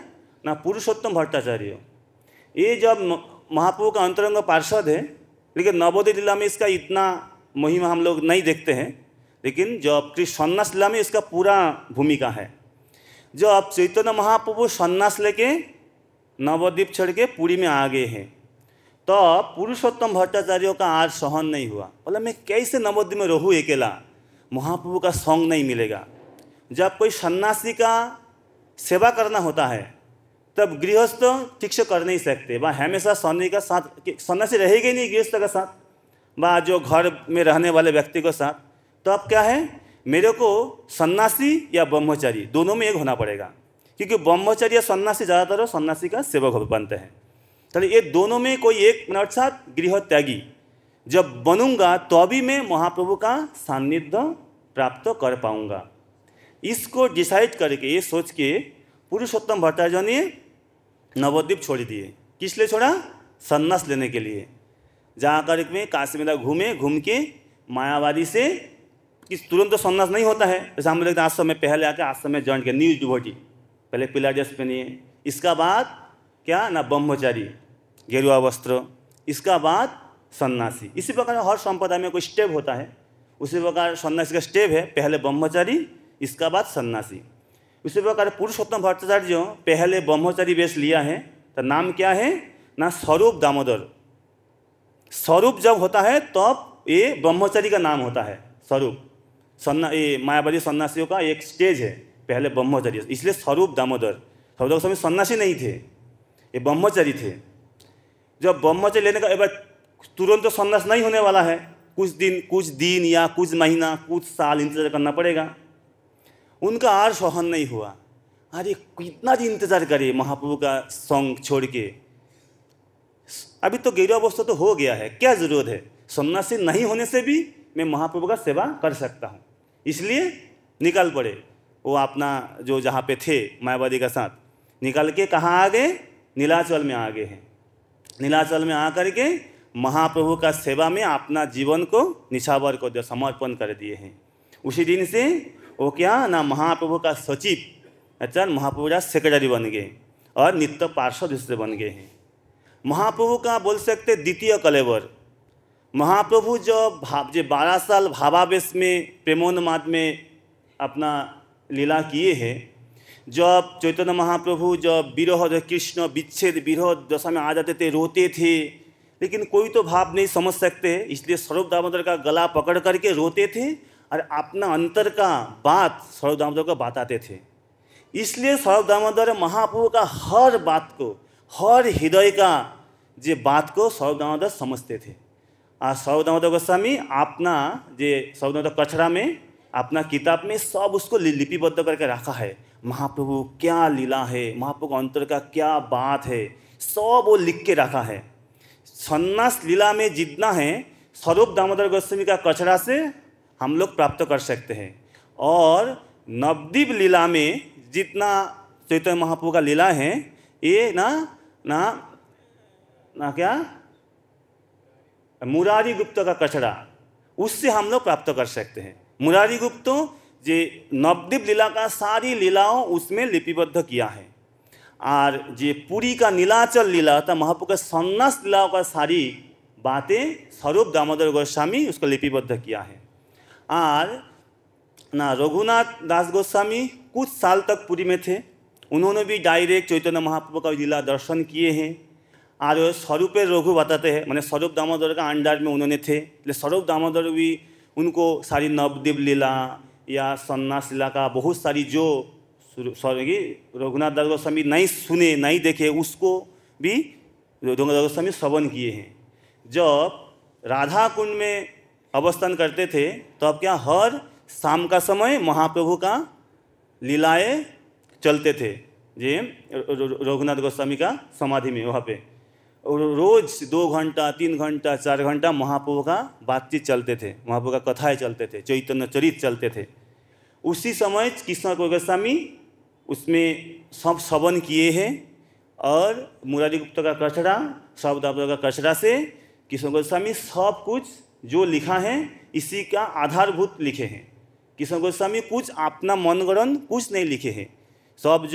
ना? पुरुषोत्तम भट्टाचार्य। ये जब महाप्रभु का अंतरंग पार्षद है, लेकिन नवोदय लीला में इसका इतना महिमा हम लोग नहीं देखते हैं, लेकिन जब कृष्ण सन्यास लीला में इसका पूरा भूमिका है। जब चैतन्य महाप्रभु सन्यास लेके नवद्वीप छोड़ के पुरी में आ गए हैं, तो पुरुषोत्तम भट्टाचार्य का आज सहन नहीं हुआ, बोला मैं कैसे नवद्वीप में रहूँ अकेला, महाप्रभु का संग नहीं मिलेगा। जब कोई सन्यासी का सेवा करना होता है तब गृहस्थ ठीक से कर नहीं सकते, वह हमेशा सन्यासी का साथ, सन्यासी रहेगा ही नहीं गृहस्थ का साथ, वह जो घर में रहने वाले व्यक्ति के साथ। तो अब क्या है, मेरे को सन्यासी या ब्रह्मचारी दोनों में एक होना पड़ेगा, क्योंकि ब्रह्मचारी या सन्यासी ज़्यादातर सन्यासी का सेवक बनते हैं। तो ये दोनों में कोई एक अर्थात गृह त्यागी जब बनूंगा तो भी मैं महाप्रभु का सान्निध्य प्राप्त कर पाऊंगा। इसको डिसाइड करके ये सोच के पुरुषोत्तम भट्टाचार्य ने नवद्वीप छोड़ दिए। किस लिए छोड़ा? सन्यास लेने के लिए। जाकर में काशी मेला घूमे, घूम के मायावादी से कि तुरंत तो संन्यास नहीं होता है। जैसे हम देखते हैं आश्रम में पहले आके आश्रम में ज्वाइन किया, न्यू डिवोटी, पहले पीला ड्रेस पहनिए, इसका बाद क्या ना ब्रह्मचारी गेरुआ वस्त्र, इसका बाद सन्यासी। इसी प्रकार हर संप्रदाय में कोई स्टेप होता है, उसी प्रकार सन्यासी का स्टेप है, पहले ब्रह्मचारी इसका बाद सन्यासी। उसी प्रकार पुरुषोत्तम भट्टाचार्य पहले ब्रह्मचारी वेश लिया है, तो नाम क्या है ना स्वरूप दामोदर। स्वरूप जब होता है तब ये ब्रह्मचारी का नाम होता है स्वरूप। ये मायावादी सन्यासियों का एक स्टेज है, पहले ब्रह्मचारी, इसलिए स्वरूप दामोदर। स्वरूप गोस्वामी सन्यासी नहीं थे, ये ब्रह्मचारी थे। जब ब्रह्मचारी लेने का एक बार तुरंत तो सन्यास नहीं होने वाला है, कुछ दिन या कुछ महीना कुछ साल इंतजार करना पड़ेगा। उनका आर सहन नहीं हुआ, अरे कितना दिन इंतजार करे महाप्रभु का संग छोड़ के, अभी तो गेरुआ वस्त्र तो हो गया है, क्या जरूरत है, सन्यासी नहीं होने से भी मैं महाप्रभु का सेवा कर सकता हूँ। इसलिए निकल पड़े। वो अपना जो जहाँ पे थे मायावादी का साथ निकल के कहाँ आ गए, नीलाचल में आ गए हैं। नीलाचल में आकर के महाप्रभु का सेवा में अपना जीवन को निछावर को समर्पण कर दिए हैं। उसी दिन से वो क्या ना महाप्रभु का सचिव, अच्छा महाप्रभु का सेक्रेटरी बन गए और नित्य पार्षद उससे बन गए हैं। महाप्रभु का बोल सकते द्वितीय कलेवर। महाप्रभु जो 12 साल भावावेश में प्रेमोन्माद में अपना लीला किए हैं, जब चैतन्य महाप्रभु जब विरह कृष्ण विच्छेद विरह दशा में आ जाते थे, रोते थे, लेकिन कोई तो भाव नहीं समझ सकते, इसलिए स्वरूप दामोदर का गला पकड़ करके रोते थे और अपना अंतर का बात स्वरूप दामोदर को बताते थे। इसलिए स्वरूप दामोदर महाप्रभु का हर बात को, हर हृदय का जे बात को स्वरूप दामोदर समझते थे। और स्वरूप दामोदर गोस्वामी अपना जे स्वरूप दामोदर कचरा में अपना किताब में सब उसको लिपिबद्ध करके रखा है। महाप्रभु क्या लीला है, महाप्रभु अंतर का क्या बात है, सब वो लिख के रखा है। सन्यास लीला में जितना है स्वरूप दामोदर गोस्वामी का कचरा से हम लोग प्राप्त कर सकते हैं, और नवद्वीप लीला में जितना चैतन्य महाप्रभु का लीला है ये ना क्या मुरारी गुप्त का कचरा, उससे हम लोग प्राप्त कर सकते हैं। मुरारी गुप्त जे नवद्वीप लीला का सारी लीलाओं उसमें लिपिबद्ध किया है, और जे पुरी का नीलाचल लीला था महाप्रभु का सन्यास लीलाओं का सारी बातें स्वरूप दामोदर गोस्वामी उसको लिपिबद्ध किया है। और ना रघुनाथ दास गोस्वामी कुछ साल तक पुरी में थे, उन्होंने भी डायरेक्ट चैतन्य महाप्रभु का लीला दर्शन किए हैं। और स्वरूप रघु बताते हैं, मैंने स्वरूप दामोदर का अंडर में उन्होंने थे, इसलिए स्वरूप दामोदर भी उनको सारी नवद्वीप लीला या सन्यास लीला का बहुत सारी जो रघुनाथ दास गोस्वामी नहीं सुने नहीं देखे उसको भी रघुनाथ दास गोस्वामी श्रवण किए हैं। जब राधा कुंड में अवस्थान करते थे तो अब क्या हर शाम का समय महाप्रभु का लीलाएं चलते थे, जे रघुनाथ गोस्वामी का समाधि में वहाँ पे रोज 2 घंटा 3 घंटा 4 घंटा महाप्रभु का बातचीत चलते थे, महाप्रभु का कथाएं चलते थे, चैतन्य चरित चलते थे। उसी समय कृष्ण गोस्वामी उसमें सब श्रवण किए हैं, और मुरारी गुप्त का कचरा स्वरूप दामोदर का कचरा से कृष्ण गोस्वामी सब कुछ जो लिखा है इसी का आधारभूत लिखे हैं। कृष्ण गोस्वामी कुछ अपना मनगढ़ंत कुछ नहीं लिखे हैं, सब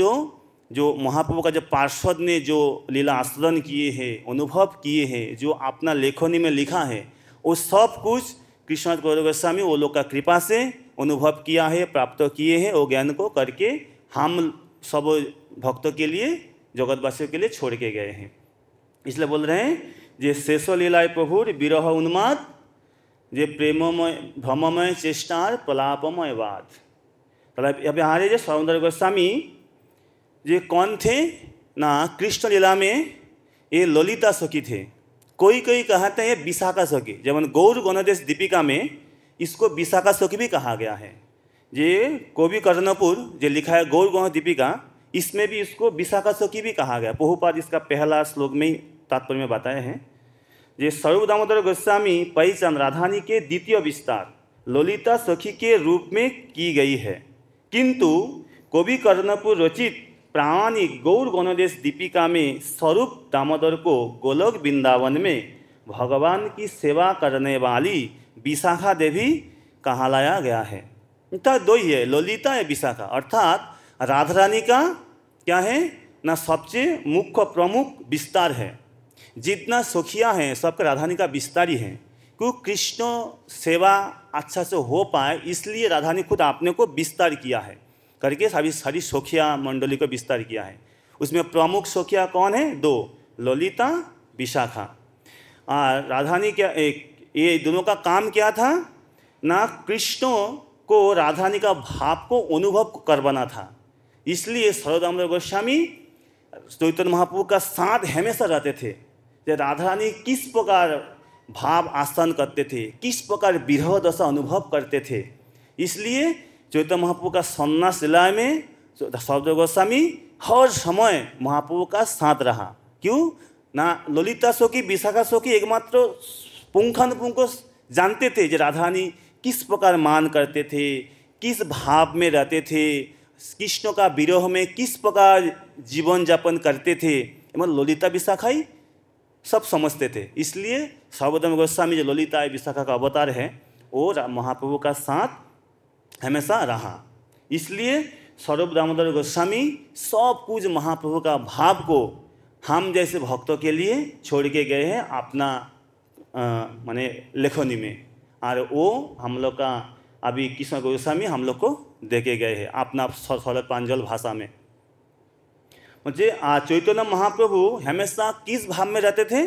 जो महाप्रभु का जो पार्षद ने जो लीला आस्वादन किए हैं, अनुभव किए हैं, जो अपना लेखनी में लिखा है, वो सब कुछ कृष्ण गोस्वामी वो लोग का कृपा से अनुभव किया है, प्राप्त किए हैं, वो ज्ञान को करके हम सब भक्तों के लिए जगतवासियों के लिए छोड़ के गए हैं। इसलिए बोल रहे हैं जे शेष लीलाय प्रभुर विरह उन्माद, जे प्रेममय भ्रममय चेष्टार प्रलापमय वाद। मतलब यहाँ पे आ रहे स्वरूप गोस्वामी जे कौन थे ना, कृष्ण लीला में ये ललिता सखी थे। कोई कहते हैं विशाखा सखी, जब गौर गणदेश दीपिका में इसको विशाखा सखी भी कहा गया है। ये कवि कर्णपुर जो लिखा है गौर गण दीपिका, इसमें भी इसको विशाखा सखी भी कहा गया। प्रभुपाद इसका पहला श्लोक में ही तात्पर्य में बताए हैं। ये स्वरूप दामोदर गोस्वामी पहचान राधानी के द्वितीय विस्तार ललिता सखी के रूप में की गई है, किंतु कवि कर्णपुर रचित प्रामाणिक गौर गणदेश दीपिका में स्वरूप दामोदर को गोलोक वृंदावन में भगवान की सेवा करने वाली विशाखा देवी कहलाया गया है। तो दो ही है, ललिता या विशाखा। अर्थात राधा रानी का क्या है ना, सबसे मुख्य प्रमुख विस्तार है। जितना सखियाँ हैं सबका राधा रानी का विस्तार ही है। क्योंकि कृष्ण सेवा अच्छा से हो पाए इसलिए राधा रानी खुद आपने को विस्तार किया है करके सारी सखिया मंडली को विस्तार किया है। उसमें प्रमुख सखिया कौन है? दो, ललिता विशाखा। राधा रानी क्या ये दोनों का काम क्या था ना, कृष्ण को राधा रानी का भाव को अनुभव करवाना था। इसलिए सरोज दामोदर गोस्वामी चैतन्य महाप्रभु का साथ हमेशा रहते थे। राधा रानी किस प्रकार भाव आसन करते थे, किस प्रकार विरह दशा अनुभव करते थे, इसलिए चैतन्य महाप्रभु का सन्यास लीला में सरोज गोस्वामी हर समय महाप्रभु का साथ रहा। क्यों ना, ललिता सखी विशाखा सखी एकमात्र पुंखानुपुंख जानते थे जो राधा रानी किस प्रकार मान करते थे, किस भाव में रहते थे, कृष्ण का विरह में किस प्रकार जीवन यापन करते थे, ललिता विशाखा ही सब समझते थे। इसलिए सर्वदाम गोस्वामी जो ललिता विशाखा का अवतार है वो महाप्रभु का साथ हमेशा रहा। इसलिए स्वरूप दामोदर गोस्वामी सब कुछ महाप्रभु का भाव को हम जैसे भक्तों के लिए छोड़ के गए हैं अपना माने लेखनी में। और वो हम लोग का अभी कृष्ण गोस्वामी हम लोग को देके गए हैं अपना सरल प्रांजल भाषा में। मुझे चैतन्य महाप्रभु हमेशा किस भाव में रहते थे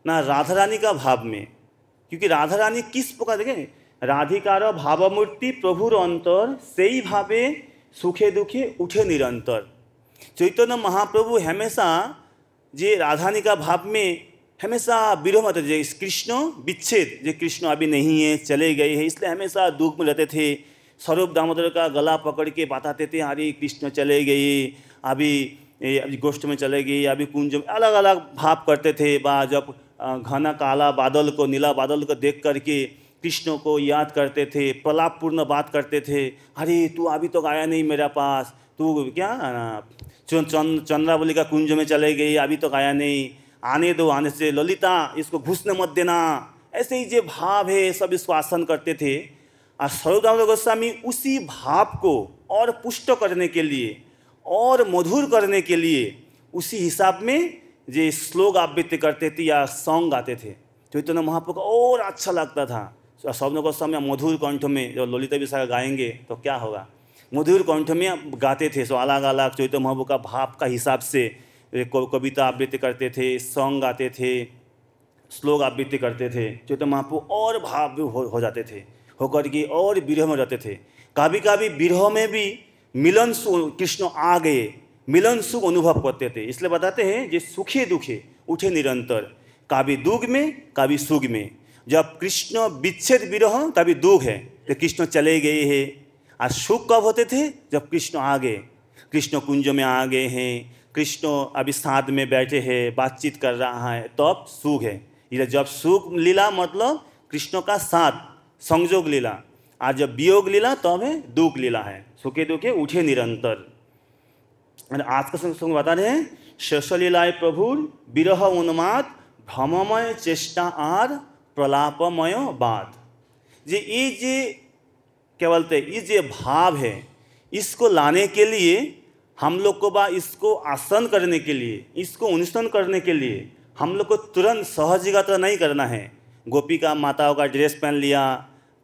ना, राधा रानी का भाव में। क्योंकि राधा रानी किस प्रकार देखें, राधिकार भावमूर्ति प्रभुर अंतर सही भावे सुखे दुखे उठे निरंतर। चैतन्य महाप्रभु हमेशा जे राधा रानी का भाव में हमेशा विरह में रहते। कृष्ण विच्छेद, जो कृष्ण अभी नहीं है चले गए हैं इसलिए हमेशा दुख में रहते थे। स्वरूप दामोदर का गला पकड़ के बताते थे अरे कृष्ण चले गए, अभी गोष्ठ में चले गए, अभी कुंज में, अलग अलग भाव करते थे। जब घना काला बादल को, नीला बादल को देख करके कृष्ण को याद करते थे, प्रलापपूर्ण बात करते थे, अरे तू अभी तो आया नहीं मेरा पास, तू क्या चंद्रावली का कुंज में चले गई, अभी तो आया नहीं, आने दो, आने से ललिता इसको घुसने मत देना। ऐसे ही जो भाव है सब इसको आसन करते थे। और स्वरूप दामोदर गोस्वामी उसी भाव को और पुष्ट करने के लिए और मधुर करने के लिए उसी हिसाब में जो श्लोक आवृत्ति करते थे या सॉन्ग गाते थे। चैतन्य महाप्रभु को और अच्छा लगता था। स्वरूप गोस्वामी मधुर कंठ में जो ललिता विशाखा गाएंगे तो क्या होगा, मधुर कंठ में गाते थे। सो अलग अलग चैतन्य महाप्रभु का भाव का हिसाब से कविता आवृत्ति करते थे, सॉन्ग गाते थे, श्लोक आवृत्ति करते थे। चैतन्य महाप्रभु और भाव हो जाते थे, होकर के और विरह में रहते थे। कभी कभी विरह में भी मिलन सुख कृष्ण आ गए, मिलन सुख अनुभव करते थे। इसलिए बताते हैं जे सुखे दुखे उठे निरंतर, कभी दुख में कभी सुख में। जब कृष्ण विच्छेद विरह तभी दुख है, तो कृष्ण चले गए हैं। और सुख कब होते थे, जब कृष्ण आ गए, कृष्ण कुंज में आ गए हैं, कृष्ण अभी साथ में बैठे हैं, बातचीत कर रहा है, तब सुख है। ये जब सुख लीला मतलब कृष्ण का साथ संयोग लीला, और जब वियोग लीला तब है दुख लीला है। सुखे दुखे उठे निरंतर। आज का संग बता रहे हैं, शेष लीलाए प्रभुर विरह उन्माद भ्रममय चेष्टा आर प्रलापमय बात। ये क्या बोलते हैं, ये जो भाव है इसको लाने के लिए हम लोग को इसको आसन करने के लिए, इसको अनुष्ठान करने के लिए हम लोग को तुरंत सहजिगत नहीं करना है। गोपिका माताओं का ड्रेस पहन लिया,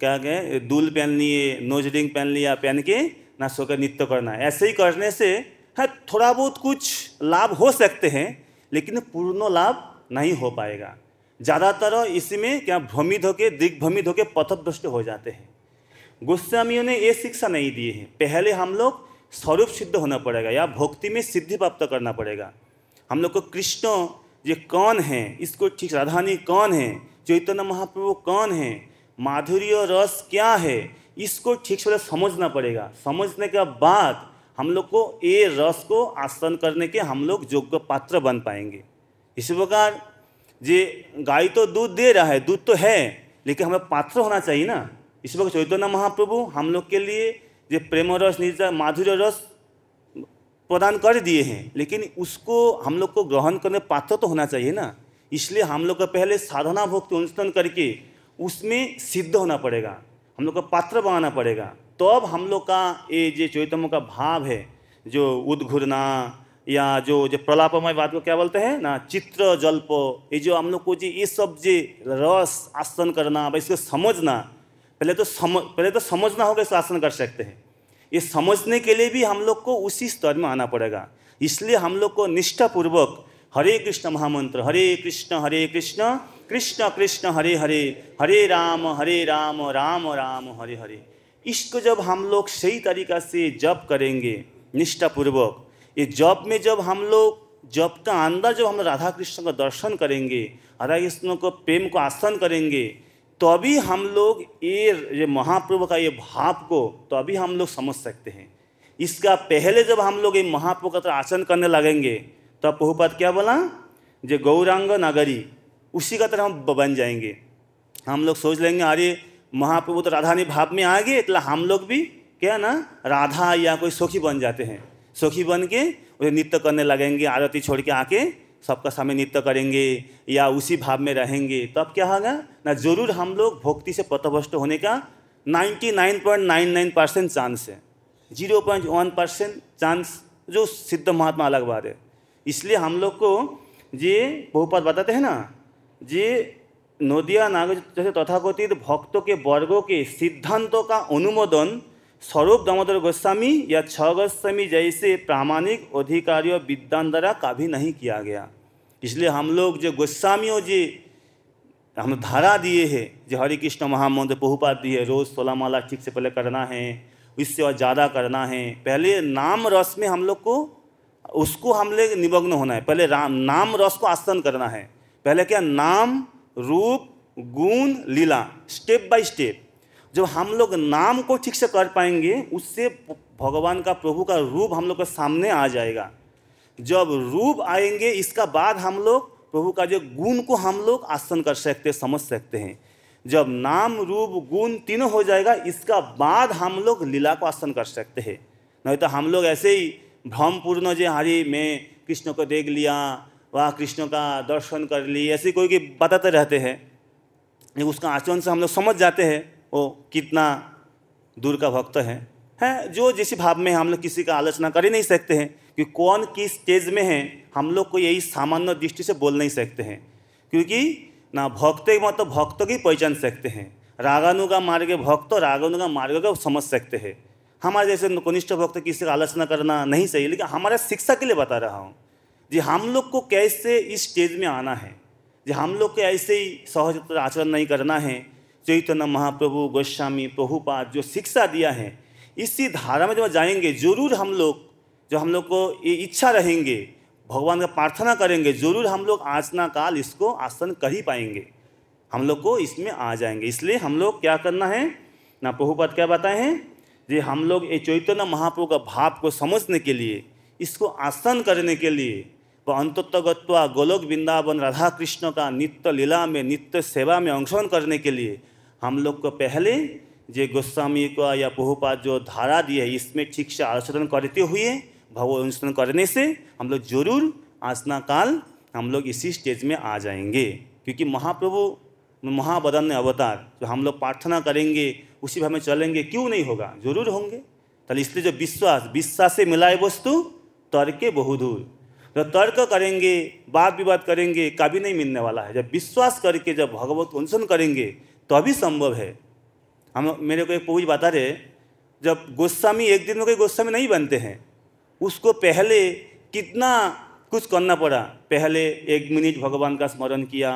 क्या कहे दुल पहन लिए, नोज रिंग पहन लिया, पहन के ना सोकर नृत्य करना है। ऐसे ही करने से है थोड़ा बहुत कुछ लाभ हो सकते हैं, लेकिन पूर्ण लाभ नहीं हो पाएगा। ज़्यादातर इसमें क्या भ्रमित होकर दिग्भ्रमित होकर पथभ्रष्ट हो जाते हैं। गोस्वामियों ने ये शिक्षा नहीं दी है। पहले हम लोग स्वरूप सिद्ध होना पड़ेगा या भक्ति में सिद्धि प्राप्त करना पड़ेगा। हम लोग को कृष्ण ये कौन है, इसको ठीक, राधा रानी कौन है, चैतन्य महाप्रभु कौन है, माधुर्य रस क्या है, इसको ठीक से समझना पड़ेगा। समझने के बाद हम लोग को ये रस को आसन करने के हम लोग योग्य पात्र बन पाएंगे। इसी प्रकार जे गाय तो दूध दे रहा है, दूध तो है, लेकिन हमें पात्र होना चाहिए ना। इसी प्रकार चैतन्य महाप्रभु हम लोग के लिए जो प्रेम रस निर्जर माधुर्य रस प्रदान कर दिए हैं, लेकिन उसको हम लोग को ग्रहण करने पात्र तो होना चाहिए ना। इसलिए हम लोग को पहले साधना भक्ति अनुष्ठान करके उसमें सिद्ध होना पड़ेगा, हम लोग को पात्र बनाना पड़ेगा। तो अब हम लोग का ये जो चैतन्य का भाव है, जो उद्घुरना या जो प्रलापमय बात को क्या बोलते हैं ना, चित्र जल्प, ये जो हम लोग को जी ये सब जो रस आसन करना, भाई इसको समझना, पहले तो समझना होगा, इसको आसन कर सकते हैं। ये समझने के लिए भी हम लोग को उसी स्तर में आना पड़ेगा। इसलिए हम लोग को निष्ठापूर्वक हरे कृष्ण महामंत्र, हरे कृष्ण कृष्ण कृष्ण हरे हरे, हरे राम राम राम हरे हरे, इसको जब हम लोग सही तरीक़ा से जप करेंगे निष्ठापूर्वक, ये जप में जब हम लोग जप का अंदर जब हम राधा कृष्ण का दर्शन करेंगे, राधा कृष्ण को प्रेम को आसन करेंगे, तभी हम लोग ये महाप्रभु का ये भाव को तभी हम लोग समझ सकते हैं। इसका पहले जब हम लोग ये महाप्रभु का आचरण करने लगेंगे तब प्रभुपाद क्या बोला, जो गौरांग नगरी उसी का तरह हम बन जाएंगे। हम लोग सोच लेंगे अरे महाप्रभु तो राधा ने भाव में आ गए, तो हम लोग भी क्या ना राधा या कोई सखी बन जाते हैं, सखी बन के उसे नृत्य करने लगेंगे, आरती छोड़ के आके सबका सामने नृत्य करेंगे या उसी भाव में रहेंगे। तब क्या होगा ना, जरूर हम लोग भक्ति से पथभ्रष्ट होने का 99.99% चांस है, 0.1% चांस जो सिद्ध महात्मा अलग बात है। इसलिए हम लोग को ये बहुपात बताते हैं ना, ये नदिया नाग जैसे तथाकथित भक्तों के वर्गों के सिद्धांतों का अनुमोदन स्वरूप दामोदर गोस्वामी या छ गोस्वामी जैसे प्रामाणिक अधिकारियों विद्वान द्वारा कभी नहीं किया गया। इसलिए हम लोग जो गोस्वामियों जी हम धारा दिए हैं, जो हरे कृष्ण महामंत्र प्रभुपाद दिए, रोज़ 16 माला ठीक से पहले करना है, इससे और ज़्यादा करना है। पहले नाम रस में हम लोग को उसको हम लोग निमग्न होना है, पहले नाम रस को आसन करना है। पहले क्या, नाम रूप गुण लीला, स्टेप बाय स्टेप। जब हम लोग नाम को ठीक से कर पाएंगे, उससे भगवान का प्रभु का रूप हम लोग के सामने आ जाएगा। जब रूप आएंगे, इसका बाद हम लोग प्रभु का जो गुण को हम लोग आसन कर सकते, समझ सकते हैं। जब नाम रूप गुण तीनों हो जाएगा, इसका बाद हम लोग लीला को आसन कर सकते हैं। नहीं तो हम लोग ऐसे ही भ्रमपूर्ण जो हरी मैं कृष्ण को देख लिया, वह कृष्ण का दर्शन कर ली, ऐसे कोई की बताते रहते हैं। उसका आचरण से हम लोग समझ जाते हैं वो कितना दूर का भक्त है। जो जिस भाव में हम लोग किसी का आलोचना कर ही नहीं सकते हैं कि कौन किस स्टेज में है, हम लोग को यही सामान्य दृष्टि से बोल नहीं सकते हैं। क्योंकि ना भक्त मतलब भक्त की पहचान सकते हैं, रागानुगा मार्ग भक्त रागानुगा मार्ग को समझ सकते हैं। हमारे जैसे कनिष्ठ भक्त किसी का आलोचना करना नहीं सही, लेकिन हमारा शिक्षा के लिए बता रहा हूँ जी हम लोग को कैसे इस स्टेज में आना है, जी हम लोग को ऐसे ही सहज आचरण नहीं करना है। चैतन्य महाप्रभु गोस्वामी प्रभुपाद जो शिक्षा दिया है, इसी धारा में जब जाएंगे, जरूर हम लोग जो हम लोग को ये इच्छा रहेंगे, भगवान का प्रार्थना करेंगे, जरूर हम लोग आसना काल इसको आसन कर ही पाएंगे, हम लोग को इसमें आ जाएंगे। इसलिए हम लोग क्या करना है ना, प्रभुपाद क्या बताए हैं, जी हम लोग ये चैतन्य महाप्रभु का भाव को समझने के लिए, इसको आसन करने के लिए, वह अंतत्वगत्वा गोलोक वृंदावन राधा कृष्ण का नित्य लीला में नित्य सेवा में अंशग्रहण करने के लिए हम लोग को पहले जो गोस्वामी को या प्रभुपाद जो धारा दी है, इसमें ठीक से आचरण करते हुए भगवत अनुसरण करने से हम लोग जरूर आसना काल हम लोग इसी स्टेज में आ जाएंगे। क्योंकि महाप्रभु महावदन्य अवतार जो हम लोग प्रार्थना करेंगे उसी भाव में चलेंगे, क्यों नहीं होगा, जरूर होंगे। तो इसलिए जो विश्वास से मिलाए वस्तु तर्के बहुदूर, जो तर्क करेंगे वाद विवाद करेंगे कभी नहीं मिलने वाला है। जब विश्वास करके जब भगवत अनुसरण करेंगे तभी संभव है। हम मेरे को एक पूज बता रहे, जब गोस्वामी एक दिन में कोई गोस्वामी नहीं बनते हैं, उसको पहले कितना कुछ करना पड़ा। पहले 1 मिनट भगवान का स्मरण किया,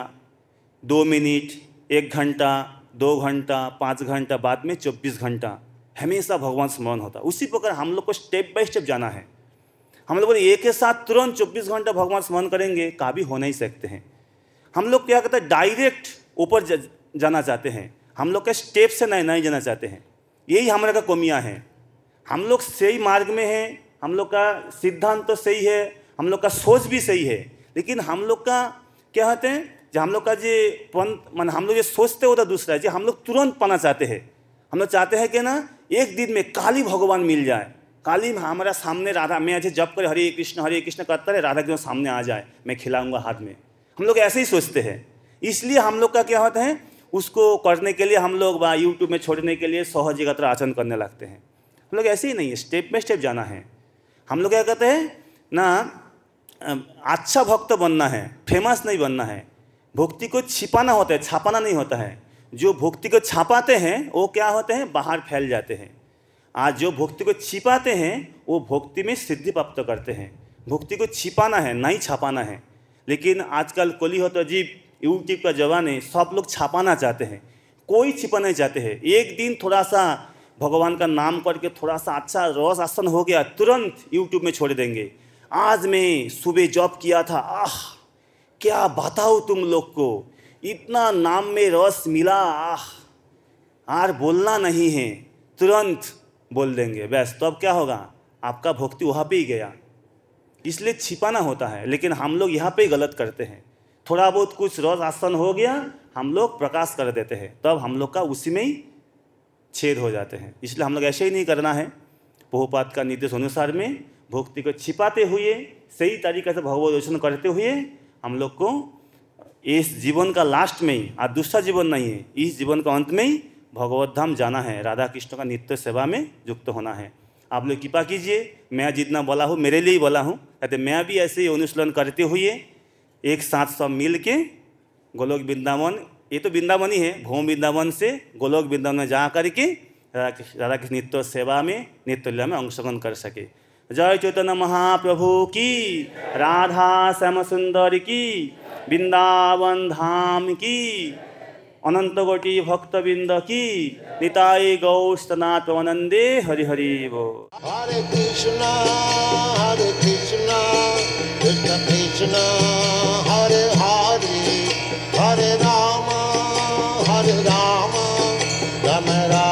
2 मिनट, 1 घंटा, 2 घंटा, 5 घंटा, बाद में 24 घंटा हमेशा भगवान स्मरण होता। उसी प्रकार हम लोग को स्टेप बाय स्टेप जाना है। हम लोग एक के साथ तुरंत 24 घंटा भगवान स्मरण करेंगे कभी हो नहीं सकते हैं। हम लोग क्या कहते हैं, डायरेक्ट ऊपर जाना चाहते हैं, हम लोग के स्टेप से नहीं जाना चाहते हैं। यही हमारे का कमियां हैं। हम लोग सही मार्ग में हैं, हम लोग का सिद्धांत तो सही है, हम लोग का सोच भी सही है, लेकिन हम लोग का क्या कहते हैं, जो हम लोग का जो पंथ मन हम लोग जो सोचते हो तो दूसरा है, जो हम लोग तुरंत पाना चाहते हैं। हम लोग चाहते हैं कि ना एक दिन में काली भगवान मिल जाए, काली हमारा सामने राधा, मैं ऐसे जब करे हरे कृष्ण करता रहे, राधा के सामने आ जाए, मैं खिलाऊंगा हाथ में। हम लोग ऐसे ही सोचते हैं। इसलिए हम लोग का क्या होता है, उसको करने के लिए हम लोग यूट्यूब में छोड़ने के लिए सहज यात्रा आचरण करने लगते हैं। हम लोग ऐसे ही नहीं है, स्टेप बाय स्टेप जाना है। हम लोग क्या कहते हैं ना, अच्छा भक्त बनना है, फेमस नहीं बनना है। भक्ति को छिपाना होता है, छापाना नहीं होता है। जो भक्ति को छापाते हैं वो क्या होते हैं, बाहर फैल जाते हैं। आज जो भक्ति को छिपाते हैं वो भक्ति में सिद्धि प्राप्त करते हैं। भक्ति को छिपाना है, नहीं छापाना है। लेकिन आजकल कोली हो तो अजीब यूट्यूब का जमाना है, सब लोग छापाना चाहते हैं, कोई छिपाना नहीं चाहते हैं। एक दिन थोड़ा सा भगवान का नाम करके थोड़ा सा अच्छा रस आसन हो गया, तुरंत यूट्यूब में छोड़ देंगे। आज मैं सुबह जॉब किया था, आह क्या बताऊँ तुम लोग को, इतना नाम में रस मिला, आह यार बोलना नहीं है, तुरंत बोल देंगे। बस तो अब क्या होगा, आपका भक्ति वहाँ पे ही गया। इसलिए छिपाना होता है। लेकिन हम लोग यहाँ पे ही गलत करते हैं। थोड़ा बहुत कुछ रस आसन हो गया, हम लोग प्रकाश कर देते हैं, तब हम लोग का उसी में ही छेद हो जाते हैं। इसलिए हम लोग ऐसे ही नहीं करना है। प्रभुपाद का निर्देश अनुसार में भक्ति को छिपाते हुए सही तरीके से भगवत दर्शन करते हुए हम लोग को इस जीवन का लास्ट में ही, आज दूसरा जीवन नहीं है, इस जीवन का अंत में ही भगवत धाम जाना है, राधा कृष्ण का नित्य सेवा में युक्त होना है। आप लोग कृपा कीजिए, मैं जितना बोला हूँ मेरे लिए ही बोला हूँ, कहते मैं भी ऐसे ही अनुशीलन करते हुए एक साथ सब मिल के गोलोक वृंदावन, ये तो वृंदावन ही है, भूम वृंदावन से गोलोक वृंदावन में जा करके राधा कृष्ण नित्य सेवा में, नित्य लीला में अंशग्रहण कर सके। जय चैतन्य महाप्रभु की, राधा श्याम सुंदर की, वृंदावन धाम की, अनंत कोटि भक्तबिंद की, निताई गौस्तनाथ प्रवनंदे हरि हरि बोल। हरे कृष्णा कृष्ण कृष्ण हरे हरे, हरे राम राम राम